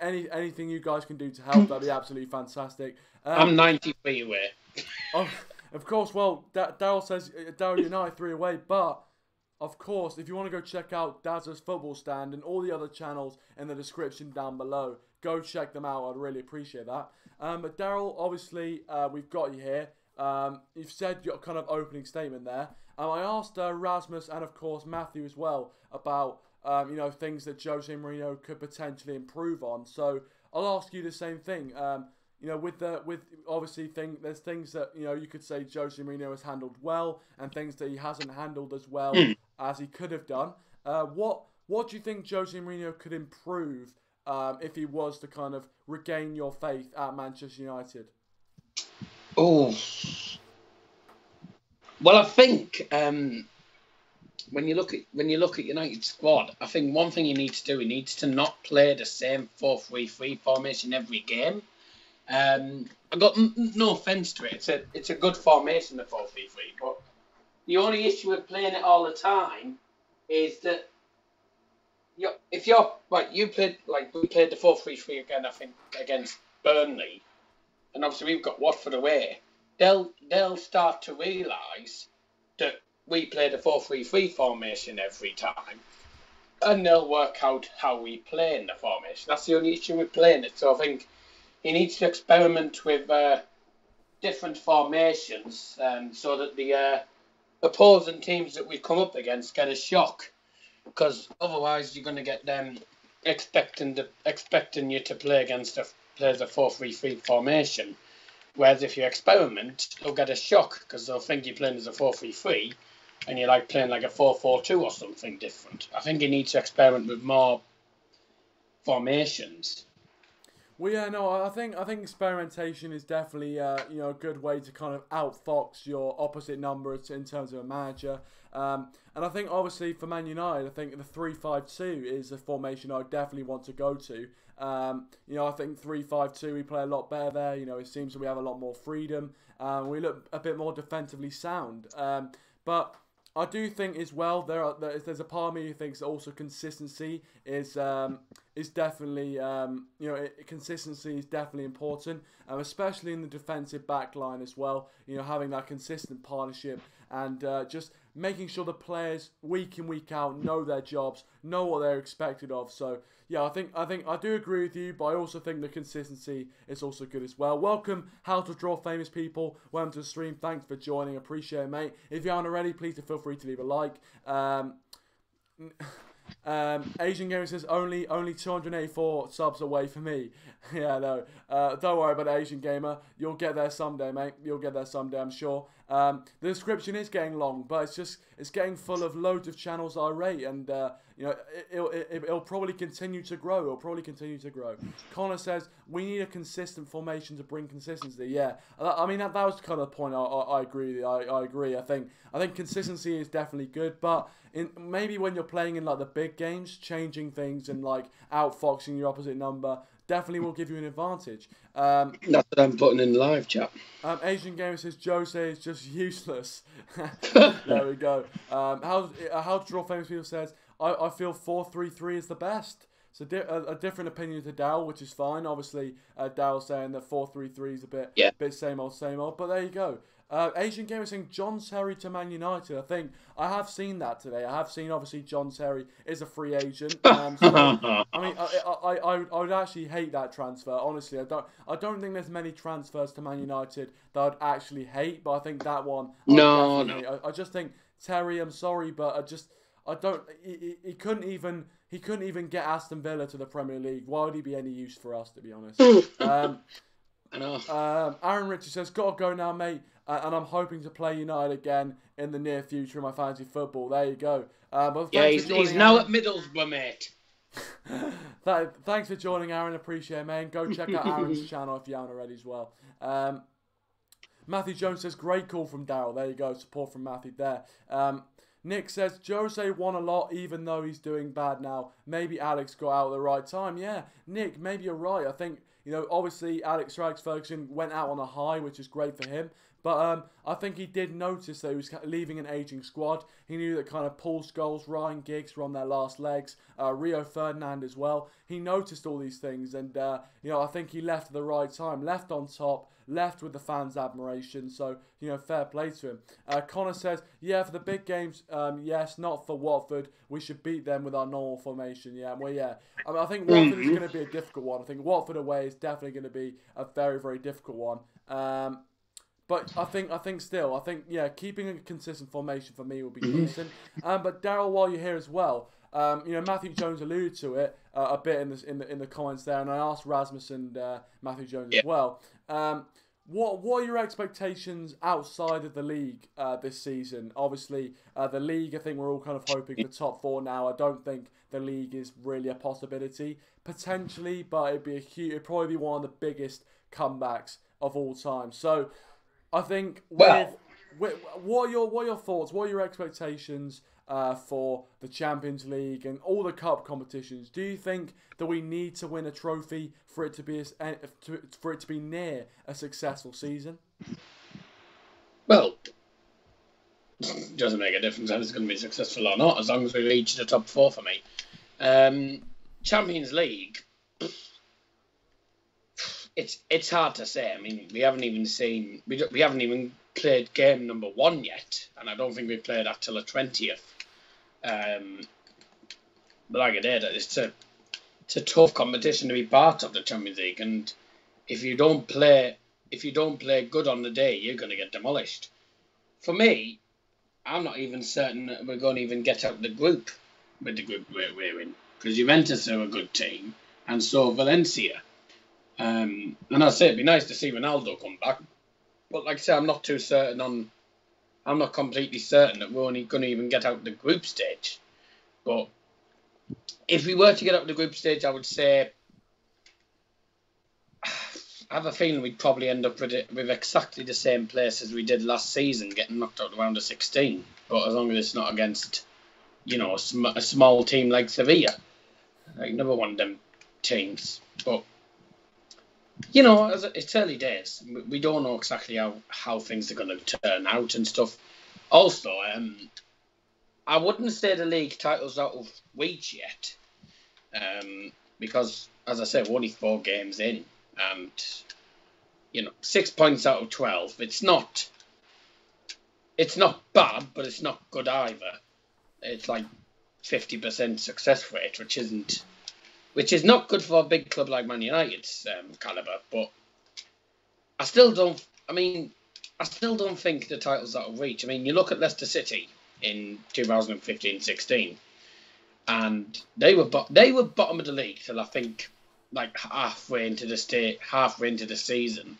Anything you guys can do to help, that'd be absolutely fantastic. I'm 93 away. Of course, well, Darryl says Darryl United 3 away, but of course, if you want to go check out Daz's Football Stand and all the other channels in the description down below, go check them out. I'd really appreciate that. But Darryl, obviously, we've got you here. You've said your kind of opening statement there. I asked Rasmus and of course Matthew as well about things that Jose Mourinho could potentially improve on. So I'll ask you the same thing. There's things that you could say Jose Mourinho has handled well, and things that he hasn't handled as well as he could have done. What do you think Jose Mourinho could improve if he was to kind of regain your faith at Manchester United? Oh, well, I think when you look at United's squad, I think one thing he needs to do, he needs to not play the same 4-3-3 formation every game. I got no offence to it. It's a good formation, the 4-3-3. But the only issue with playing it all the time is that we played the 4-3-3 again. I think against Burnley, and obviously we've got Watford away. They'll start to realise that we play the 4-3-3 formation every time, and they'll work out how we play in the formation. That's the only issue with playing it. So I think he needs to experiment with different formations so that the opposing teams that we come up against get a shock, because otherwise you're going to get them expecting you to play against players a 4-3-3 formation. Whereas if you experiment, they'll get a shock because they'll think you're playing as a 4-3-3 and you're like playing like a 4-4-2 or something different. I think he needs to experiment with more formations. Well, yeah, no, I think experimentation is definitely a good way to kind of outfox your opposite number in terms of a manager. And I think obviously for Man United, I think the 3-5-2 is a formation I definitely want to go to. I think 3-5-2 we play a lot better there. It seems that we have a lot more freedom. We look a bit more defensively sound. But I do think as well there's a part of me who thinks that also consistency is definitely consistency is definitely important, especially in the defensive back line as well. Having that consistent partnership and just making sure the players week in week out know their jobs, know what they're expected of. So yeah, I think I do agree with you, but I also think the consistency is also good as well. Welcome, How to Draw Famous People. Welcome to the stream. Thanks for joining. Appreciate it, mate. If you aren't already, please feel free to leave a like. Asian Gamer says only 284 subs away for me. Yeah, no. Don't worry about it, Asian Gamer. You'll get there someday, mate. You'll get there someday, I'm sure. The description is getting long, but it's getting full of loads of channels that I rate, and it'll probably continue to grow. Connor says we need a consistent formation to bring consistency. Yeah, I mean that was kind of the point. I agree. I agree. I think consistency is definitely good, but maybe when you're playing in like the big games, changing things and like outfoxing your opposite number definitely will give you an advantage. That's what I'm putting in the live chat. Asian Gamer says Jose is just useless. There we go. How to Draw Famous People says I feel 4-3-3 is the best. So a different opinion to Darryl, which is fine. Obviously, Darryl saying that 4-3-3 is a bit same old. But there you go. Asian Gamer saying John Terry to Man United. I think I have seen that today. I have seen, obviously, John Terry is a free agent. So, I mean, I would actually hate that transfer. Honestly, I don't think there's many transfers to Man United that I'd actually hate. But I think that one. I just think Terry. I'm sorry, but I don't. He couldn't even get Aston Villa to the Premier League. Why would he be any use for us, to be honest? I know. Aaron Richard says, "Gotta go now, mate. And I'm hoping to play United again in the near future in my fantasy football." There you go. But he's now at Middlesbrough, mate. Thanks for joining, Aaron. Appreciate it, man. Go check out Aaron's channel if you haven't already as well. Matthew Jones says, "Great call from Darryl." There you go. Support from Matthew there. Nick says, Jose won a lot even though he's doing bad now. Maybe Alex got out at the right time. Yeah, Nick, maybe you're right. I think, obviously Alex Ferguson went out on a high, which is great for him. But I think he did notice that he was leaving an aging squad. He knew that kind of Paul Scholes, Ryan Giggs were on their last legs, Rio Ferdinand as well. He noticed all these things, and I think he left at the right time, left on top, left with the fans' admiration. So fair play to him. Connor says, "Yeah, for the big games, yes, not for Watford. We should beat them with our normal formation." Yeah, well, yeah. I mean, I think Watford is going to be a difficult one. I think Watford away is definitely going to be a very, very difficult one. But I think keeping a consistent formation for me will be decent. But Darryl, while you're here as well, Matthew Jones alluded to it a bit in the comments there, and I asked Rasmus and Matthew Jones as well. What are your expectations outside of the league this season? Obviously, the league, I think we're all kind of hoping for top 4 now. I don't think the league is really a possibility, potentially, but it'd probably be one of the biggest comebacks of all time. So, I think what are your thoughts? What are your expectations for the Champions League and all the cup competitions? Do you think that we need to win a trophy for it to be near a successful season? Well, it doesn't make a difference if it's going to be successful or not, as long as we reach the top 4 for me. Champions League. It's hard to say. I mean, we haven't even played game number 1 yet, and I don't think we've played that till the 20th. But like I did, it's a tough competition to be part of, the Champions League, and if you don't play good on the day, you're going to get demolished. For me, I'm not even certain that we're going to even get out of the group with the group we're in, because Juventus are a good team, and so Valencia. And I say it'd be nice to see Ronaldo come back, but like I say, I'm not completely certain that we're only going to even get out of the group stage. But if we were to get out of the group stage, I would say I have a feeling we'd probably end up with exactly the same place as we did last season, getting knocked out of the round of 16. But as long as it's not against, a small team like Sevilla, like never one of them teams. But it's early days. We don't know exactly how things are going to turn out and stuff. Also, I wouldn't say the league title's out of reach yet, because, as I said, we're only 4 games in, and 6 points out of 12. It's not bad, but it's not good either. It's like 50% success rate, which is not good for a big club like Man United's calibre, but I still don't think the title's out of reach. I mean, you look at Leicester City in 2015-16, and they were bottom of the league till I think like halfway into the season,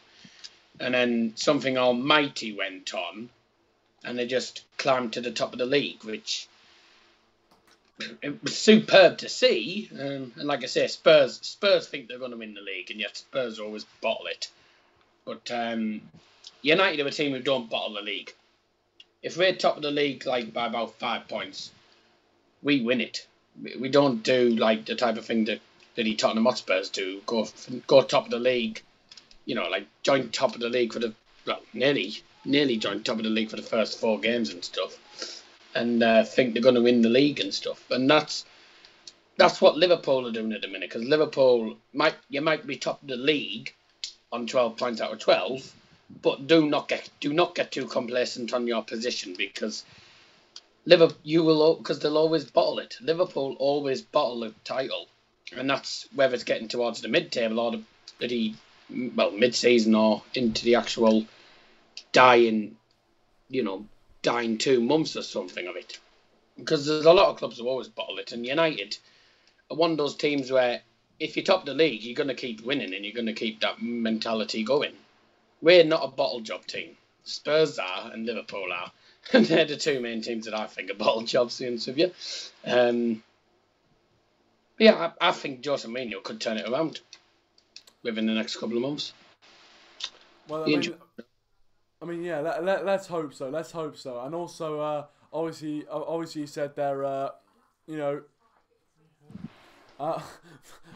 and then something almighty went on, and they just climbed to the top of the league, which it was superb to see. And like I say, Spurs think they're going to win the league, and yet Spurs always bottle it. But United are a team who don't bottle the league. If we're top of the league like by about 5 points, we win it. We don't do like the type of thing that the Tottenham Hotspurs do. Go top of the league, like joint top of the league for nearly joint top of the league for the first 4 games and stuff, and think they're going to win the league and stuff. And that's what Liverpool are doing at the minute, because Liverpool might be top of the league on 12 points out of 12, but do not get too complacent on your position, because because they'll always bottle it. Liverpool always bottle the title, and that's whether it's getting towards the mid-table or mid-season or into the actual dying 2 months or something of it. Because there's a lot of clubs who always bottle it, and United are one of those teams where if you top the league, you're going to keep winning and you're going to keep that mentality going. We're not a bottle job team. Spurs are and Liverpool are. And they're the 2 main teams that I think are bottle jobs, to be honest with you. I think Jose Mourinho could turn it around within the next couple of months. Well, I mean, yeah, let's hope so. Let's hope so. And also, obviously, you said there,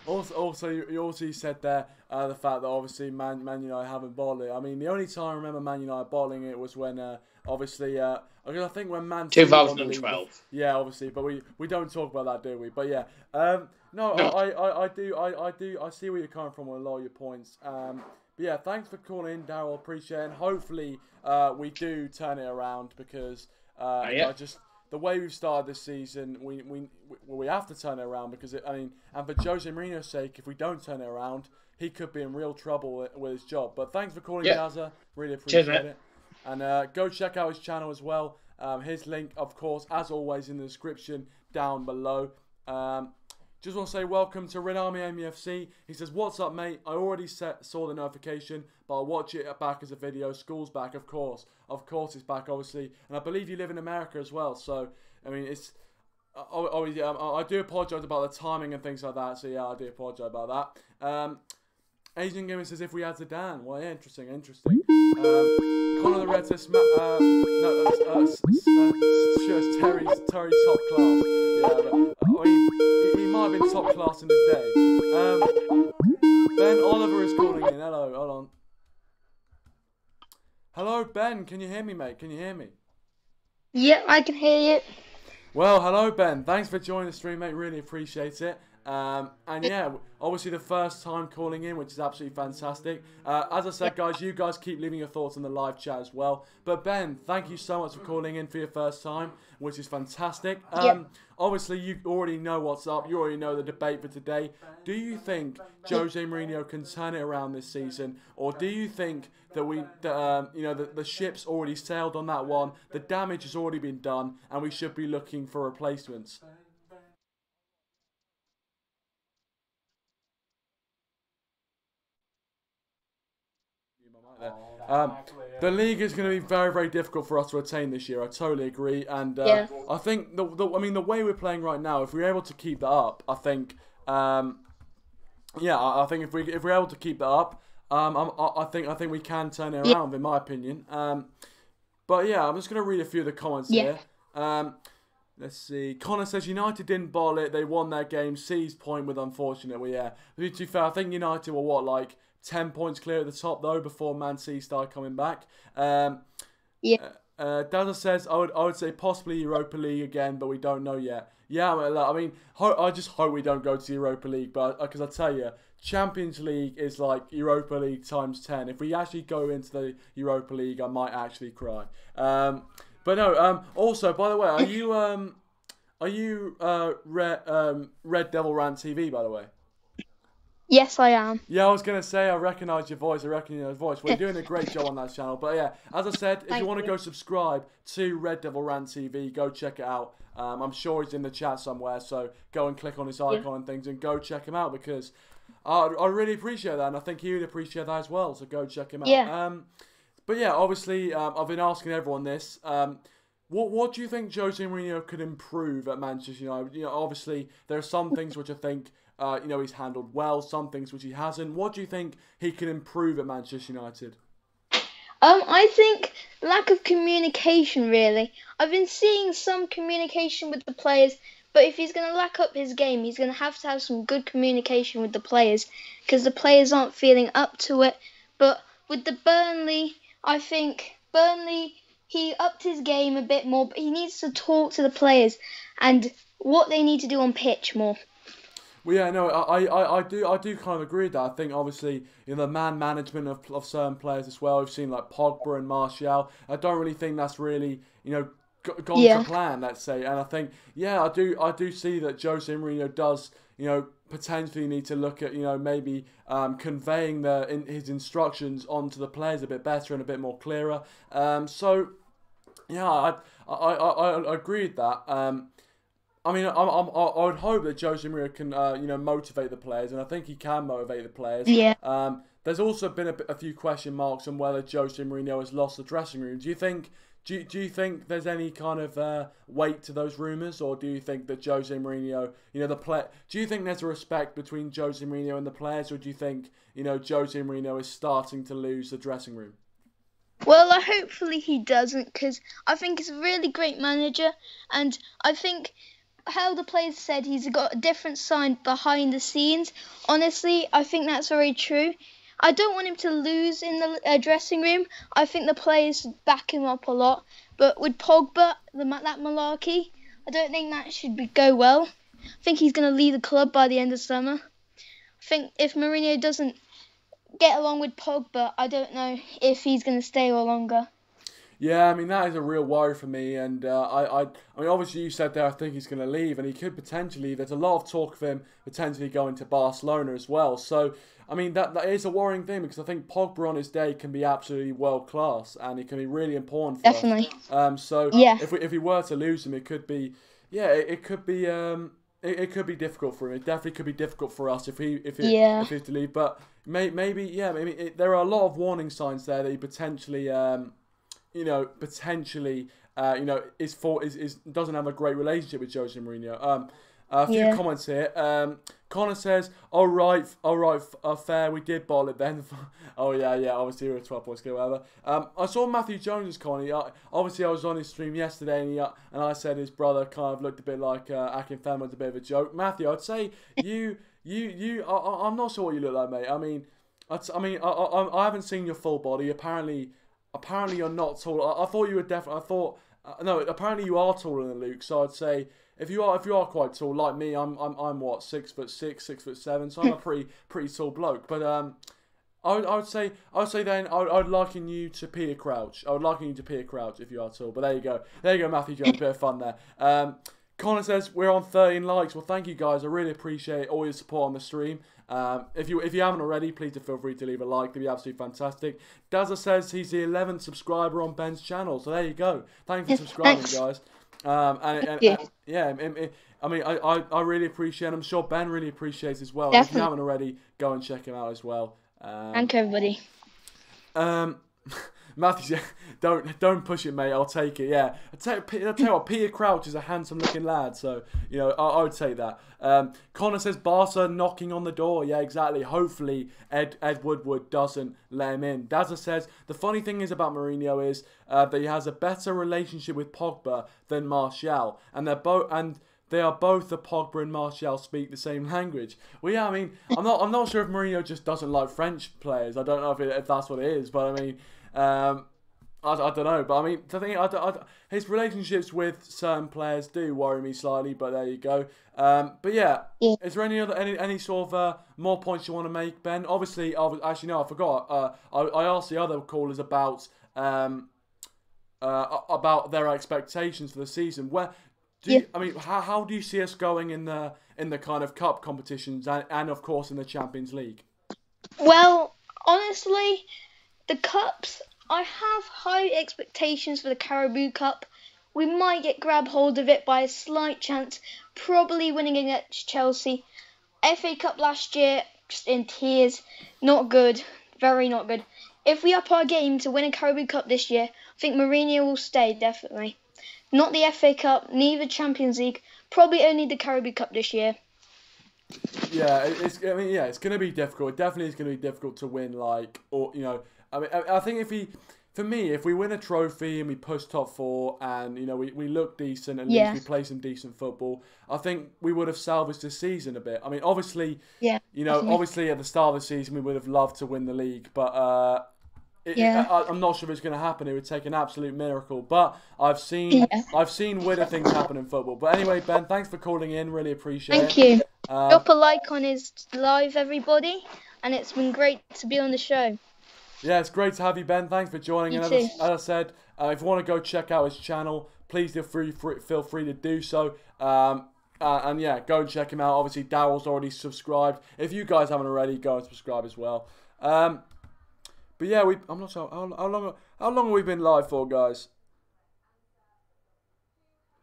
also you said there the fact that obviously Man United haven't bottled it. I mean, the only time I remember Man United bottling it was when obviously I think when Man 2012. Yeah, obviously, but we don't talk about that, do we? But yeah, no. I do. I see where you're coming from on a lot of your points. But yeah, thanks for calling in, Darryl. Appreciate it. And hopefully we do turn it around, because just the way we've started this season, we have to turn it around, because and for Jose Mourinho's sake, if we don't turn it around, he could be in real trouble with his job. But thanks for calling, Gaza. Really appreciate it. And go check out his channel as well. His link, of course, as always, in the description down below. Just want to say welcome to Red Army MUFC. He says, "What's up, mate? I already saw the notification, but I'll watch it back as a video. School's back, of course. Of course it's back, obviously. And I believe you live in America as well. So, I mean, it's... I do apologise about the timing and things like that. So, yeah, I do apologise about that. Asian Gamer says, if we had Zidane. Well, yeah, interesting. Connor the Red says, Terry's top class. Yeah, but, he might have been top class in his day. Ben Oliver is calling in. Hello, hold on. Hello, Ben. Can you hear me, mate? Can you hear me? Yeah, I can hear you. Well, hello, Ben. Thanks for joining the stream, mate. Really appreciate it. And yeah, obviously the first time calling in, which is absolutely fantastic. As I said, guys, you guys keep leaving your thoughts in the live chat as well. But Ben, thank you so much for calling in for your first time, which is fantastic. Obviously, you already know what's up. You already know the debate for today. Do you think Jose Mourinho can turn it around this season, or do you think that the ship's already sailed on that one, the damage has already been done, and we should be looking for replacements? The league is going to be very, very difficult for us to attain this year. I totally agree, and I think the way we're playing right now, if we're able to keep that up, I think, I think if we're able to keep that up, I think we can turn it around, in my opinion. But yeah, I'm just going to read a few of the comments here. Let's see. Connor says United didn't bottle it. They won their game. Seized point with unfortunately. Yeah. To be fair, I think United were 10 points clear at the top though before Man City started coming back. Dazza says I would say possibly Europa League again, but we don't know yet. Yeah, I mean, I just hope we don't go to Europa League, but because I tell you, Champions League is like Europa League times 10. If we actually go into the Europa League, I might actually cry. But no. Also, by the way, are you Red Devil Rant TV? By the way. Yes, I am. Yeah, I was going to say, I recognise your voice. We're doing a great job on that channel. But yeah, as I said, if you want to go subscribe to Red Devil Rant TV, go check it out. I'm sure he's in the chat somewhere, so go and click on his icon and things and go check him out, because I really appreciate that, and I think he would appreciate that as well, so go check him out. Yeah. But yeah, obviously, I've been asking everyone this. What do you think Jose Mourinho could improve at Manchester United? Obviously, there are some things which I think he's handled well, some things which he hasn't. What do you think he can improve at Manchester United? I think lack of communication, really. I've been seeing some communication with the players, but if he's going to lack up his game, he's going to have some good communication with the players, because the players aren't feeling up to it. But with the Burnley, I think Burnley, he upped his game a bit more, but he needs to talk to the players and what they need to do on pitch more. Well, yeah, no, I do kind of agree with that. I think obviously the man management of certain players as well. We've seen like Pogba and Martial. I don't really think that's really gone to plan, let's say. And I think I do see that Jose Mourinho does potentially need to look at maybe conveying his instructions onto the players a bit better and a bit more clearer. So yeah, I agree with that. I mean, I would hope that Jose Mourinho can, motivate the players, and I think he can motivate the players. Yeah. There's also been a few question marks on whether Jose Mourinho has lost the dressing room. Do you think there's any kind of weight to those rumours, or do you think that Jose Mourinho, do you think there's a respect between Jose Mourinho and the players, or do you think Jose Mourinho is starting to lose the dressing room? Well, hopefully he doesn't, because I think he's a really great manager, and I think how the players said he's got a different side behind the scenes. Honestly, I think that's very true. I don't want him to lose in the dressing room. I think the players back him up a lot. But with Pogba, that malarkey, I don't think that should go well. I think he's going to leave the club by the end of summer. I think if Mourinho doesn't get along with Pogba, I don't know if he's going to stay or longer. Yeah, I mean, that is a real worry for me. And I mean, obviously you said there, I think he's going to leave, and he could potentially, there's a lot of talk of him potentially going to Barcelona as well. So, I mean, that is a worrying thing, because I think Pogba on his day can be absolutely world class, and he can be really important for Definitely. us. So if we were to lose him, it could be, it could be difficult for him. It definitely could be difficult for us if he's to leave. But maybe there are a lot of warning signs there that he potentially doesn't have a great relationship with Jose Mourinho. A few comments here. Connor says, all right, fair, we did bottle it then. Oh, yeah, obviously we were 12 points ago, whatever. I saw Matthew Jones' Connie. Obviously, I was on his stream yesterday, and I said his brother kind of looked a bit like Akin Fenman's a bit of a joke. Matthew, I'd say I'm not sure what you look like, mate. I mean, I haven't seen your full body. Apparently you're not tall. I thought you were definitely. No. Apparently you are taller than Luke. So I'd say if you are quite tall, like me, I'm what 6'6", 6'7", so I'm a pretty tall bloke. But I would say then I'd liken you to Peter Crouch. I would liken you to Peter Crouch if you are tall. But there you go, Matthew Jones. Bit of fun there. Connor says we're on 13 likes. Well, thank you guys. I really appreciate all your support on the stream. If you haven't already, please do feel free to leave a like. That'd be absolutely fantastic. Dazza says he's the 11th subscriber on Ben's channel. So there you go. Thanks for subscribing, guys. I mean, I really appreciate it. I'm sure Ben really appreciates it as well. Definitely. If you haven't already, go and check him out as well. Thank everybody. Matthew, don't push it, mate. I'll take it. Yeah, I'll tell you what. Peter Crouch is a handsome-looking lad, so I would take that. Connor says Barca knocking on the door. Yeah, exactly. Hopefully, Ed Woodward doesn't let him in. Dazza says the funny thing is about Mourinho is that he has a better relationship with Pogba than Martial, and they are both the Pogba and Martial speak the same language. Well, yeah, I mean, I'm not sure if Mourinho just doesn't like French players. I don't know if that's what it is, but I mean. I don't know, but I mean, his relationships with certain players do worry me slightly. But there you go. But yeah, is there any sort of more points you want to make, Ben? Obviously, I forgot. I asked the other callers about their expectations for the season. How do you see us going in the kind of cup competitions and of course in the Champions League? Well, honestly, the cups, I have high expectations for the Carabao Cup. We might grab hold of it by a slight chance, probably winning against Chelsea. FA Cup last year, just in tears, not good, very not good. If we up our game to win a Carabao Cup this year, I think Mourinho will stay, definitely. Not the FA Cup, neither Champions League, probably only the Carabao Cup this year. Yeah, it's going to be difficult. It definitely is going to be difficult to win, I think if we win a trophy and we push top four and we look decent and at least we play some decent football, I think we would have salvaged the season a bit. I mean, obviously, obviously at the start of the season we would have loved to win the league, but I'm not sure if it's going to happen. It would take an absolute miracle. But I've seen weirder things happen in football. But anyway, Ben, thanks for calling in. Really appreciate it. Thank you. Drop a like on his live, everybody. And it's been great to be on the show. Yeah, it's great to have you, Ben. Thanks for joining. And as I said, if you want to go check out his channel, please feel free to do so. And yeah, go and check him out. Obviously, Darryl's already subscribed. If you guys haven't already, go and subscribe as well. But yeah, I'm not sure how long have we been live for, guys?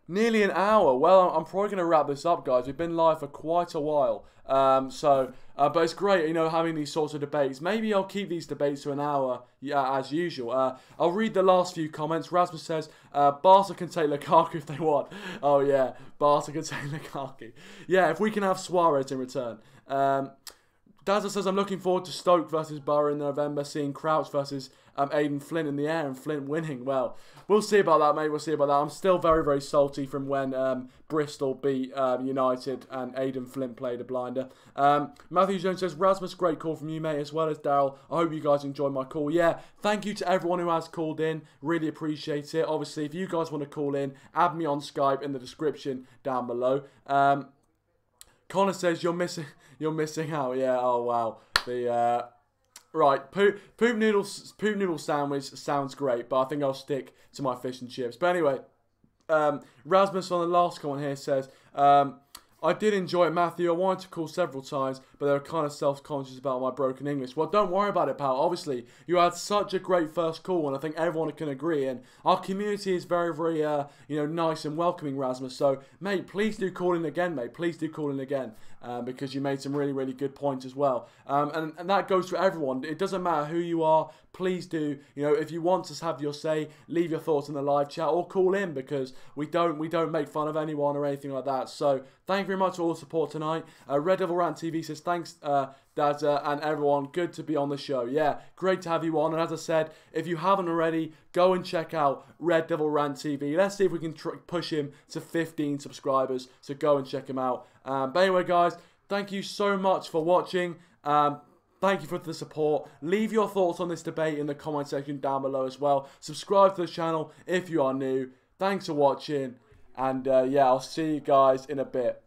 Nearly an hour. Well, I'm probably going to wrap this up, guys. We've been live for quite a while. But it's great, you know, having these sorts of debates. Maybe I'll keep these debates to an hour, as usual. I'll read the last few comments. Rasmus says, Barca can take Lukaku if they want. Oh, yeah, Barca can take Lukaku. Yeah, if we can have Suarez in return. Dazza says, I'm looking forward to Stoke versus Borough in November, seeing Crouch versus Aidan Flint in the air and Flint winning. Well, we'll see about that, mate. We'll see about that. I'm still very, very salty from when Bristol beat United and Aidan Flint played a blinder. Matthew Jones says, Rasmus, great call from you, mate, as well as Darryl. I hope you guys enjoyed my call. Yeah, thank you to everyone who has called in. Really appreciate it. Obviously, if you guys want to call in, add me on Skype in the description down below. Connor says, you're missing out. Yeah, oh, wow. Right, poop noodle sandwich sounds great, but I think I'll stick to my fish and chips. But anyway, Rasmus on the last comment here says, I did enjoy it, Matthew. I wanted to call several times, but they were kind of self-conscious about my broken English. Well, don't worry about it, pal. Obviously, you had such a great first call, and I think everyone can agree. And our community is very, very, nice and welcoming, Rasmus. So, mate, please do call in again, mate. Please do call in again, because you made some really, really good points as well. And that goes for everyone. It doesn't matter who you are. Please do, if you want to have your say, leave your thoughts in the live chat or call in, because we don't make fun of anyone or anything like that. So thank you very much for all the support tonight. Red Devil Rant TV says thanks, Dazza and everyone. Good to be on the show. Yeah, great to have you on. And as I said, if you haven't already, go and check out Red Devil Rant TV. Let's see if we can push him to 15 subscribers. So go and check him out. But anyway, guys, thank you so much for watching. Thank you for the support. Leave your thoughts on this debate in the comment section down below as well. Subscribe to the channel if you are new. Thanks for watching. And yeah, I'll see you guys in a bit.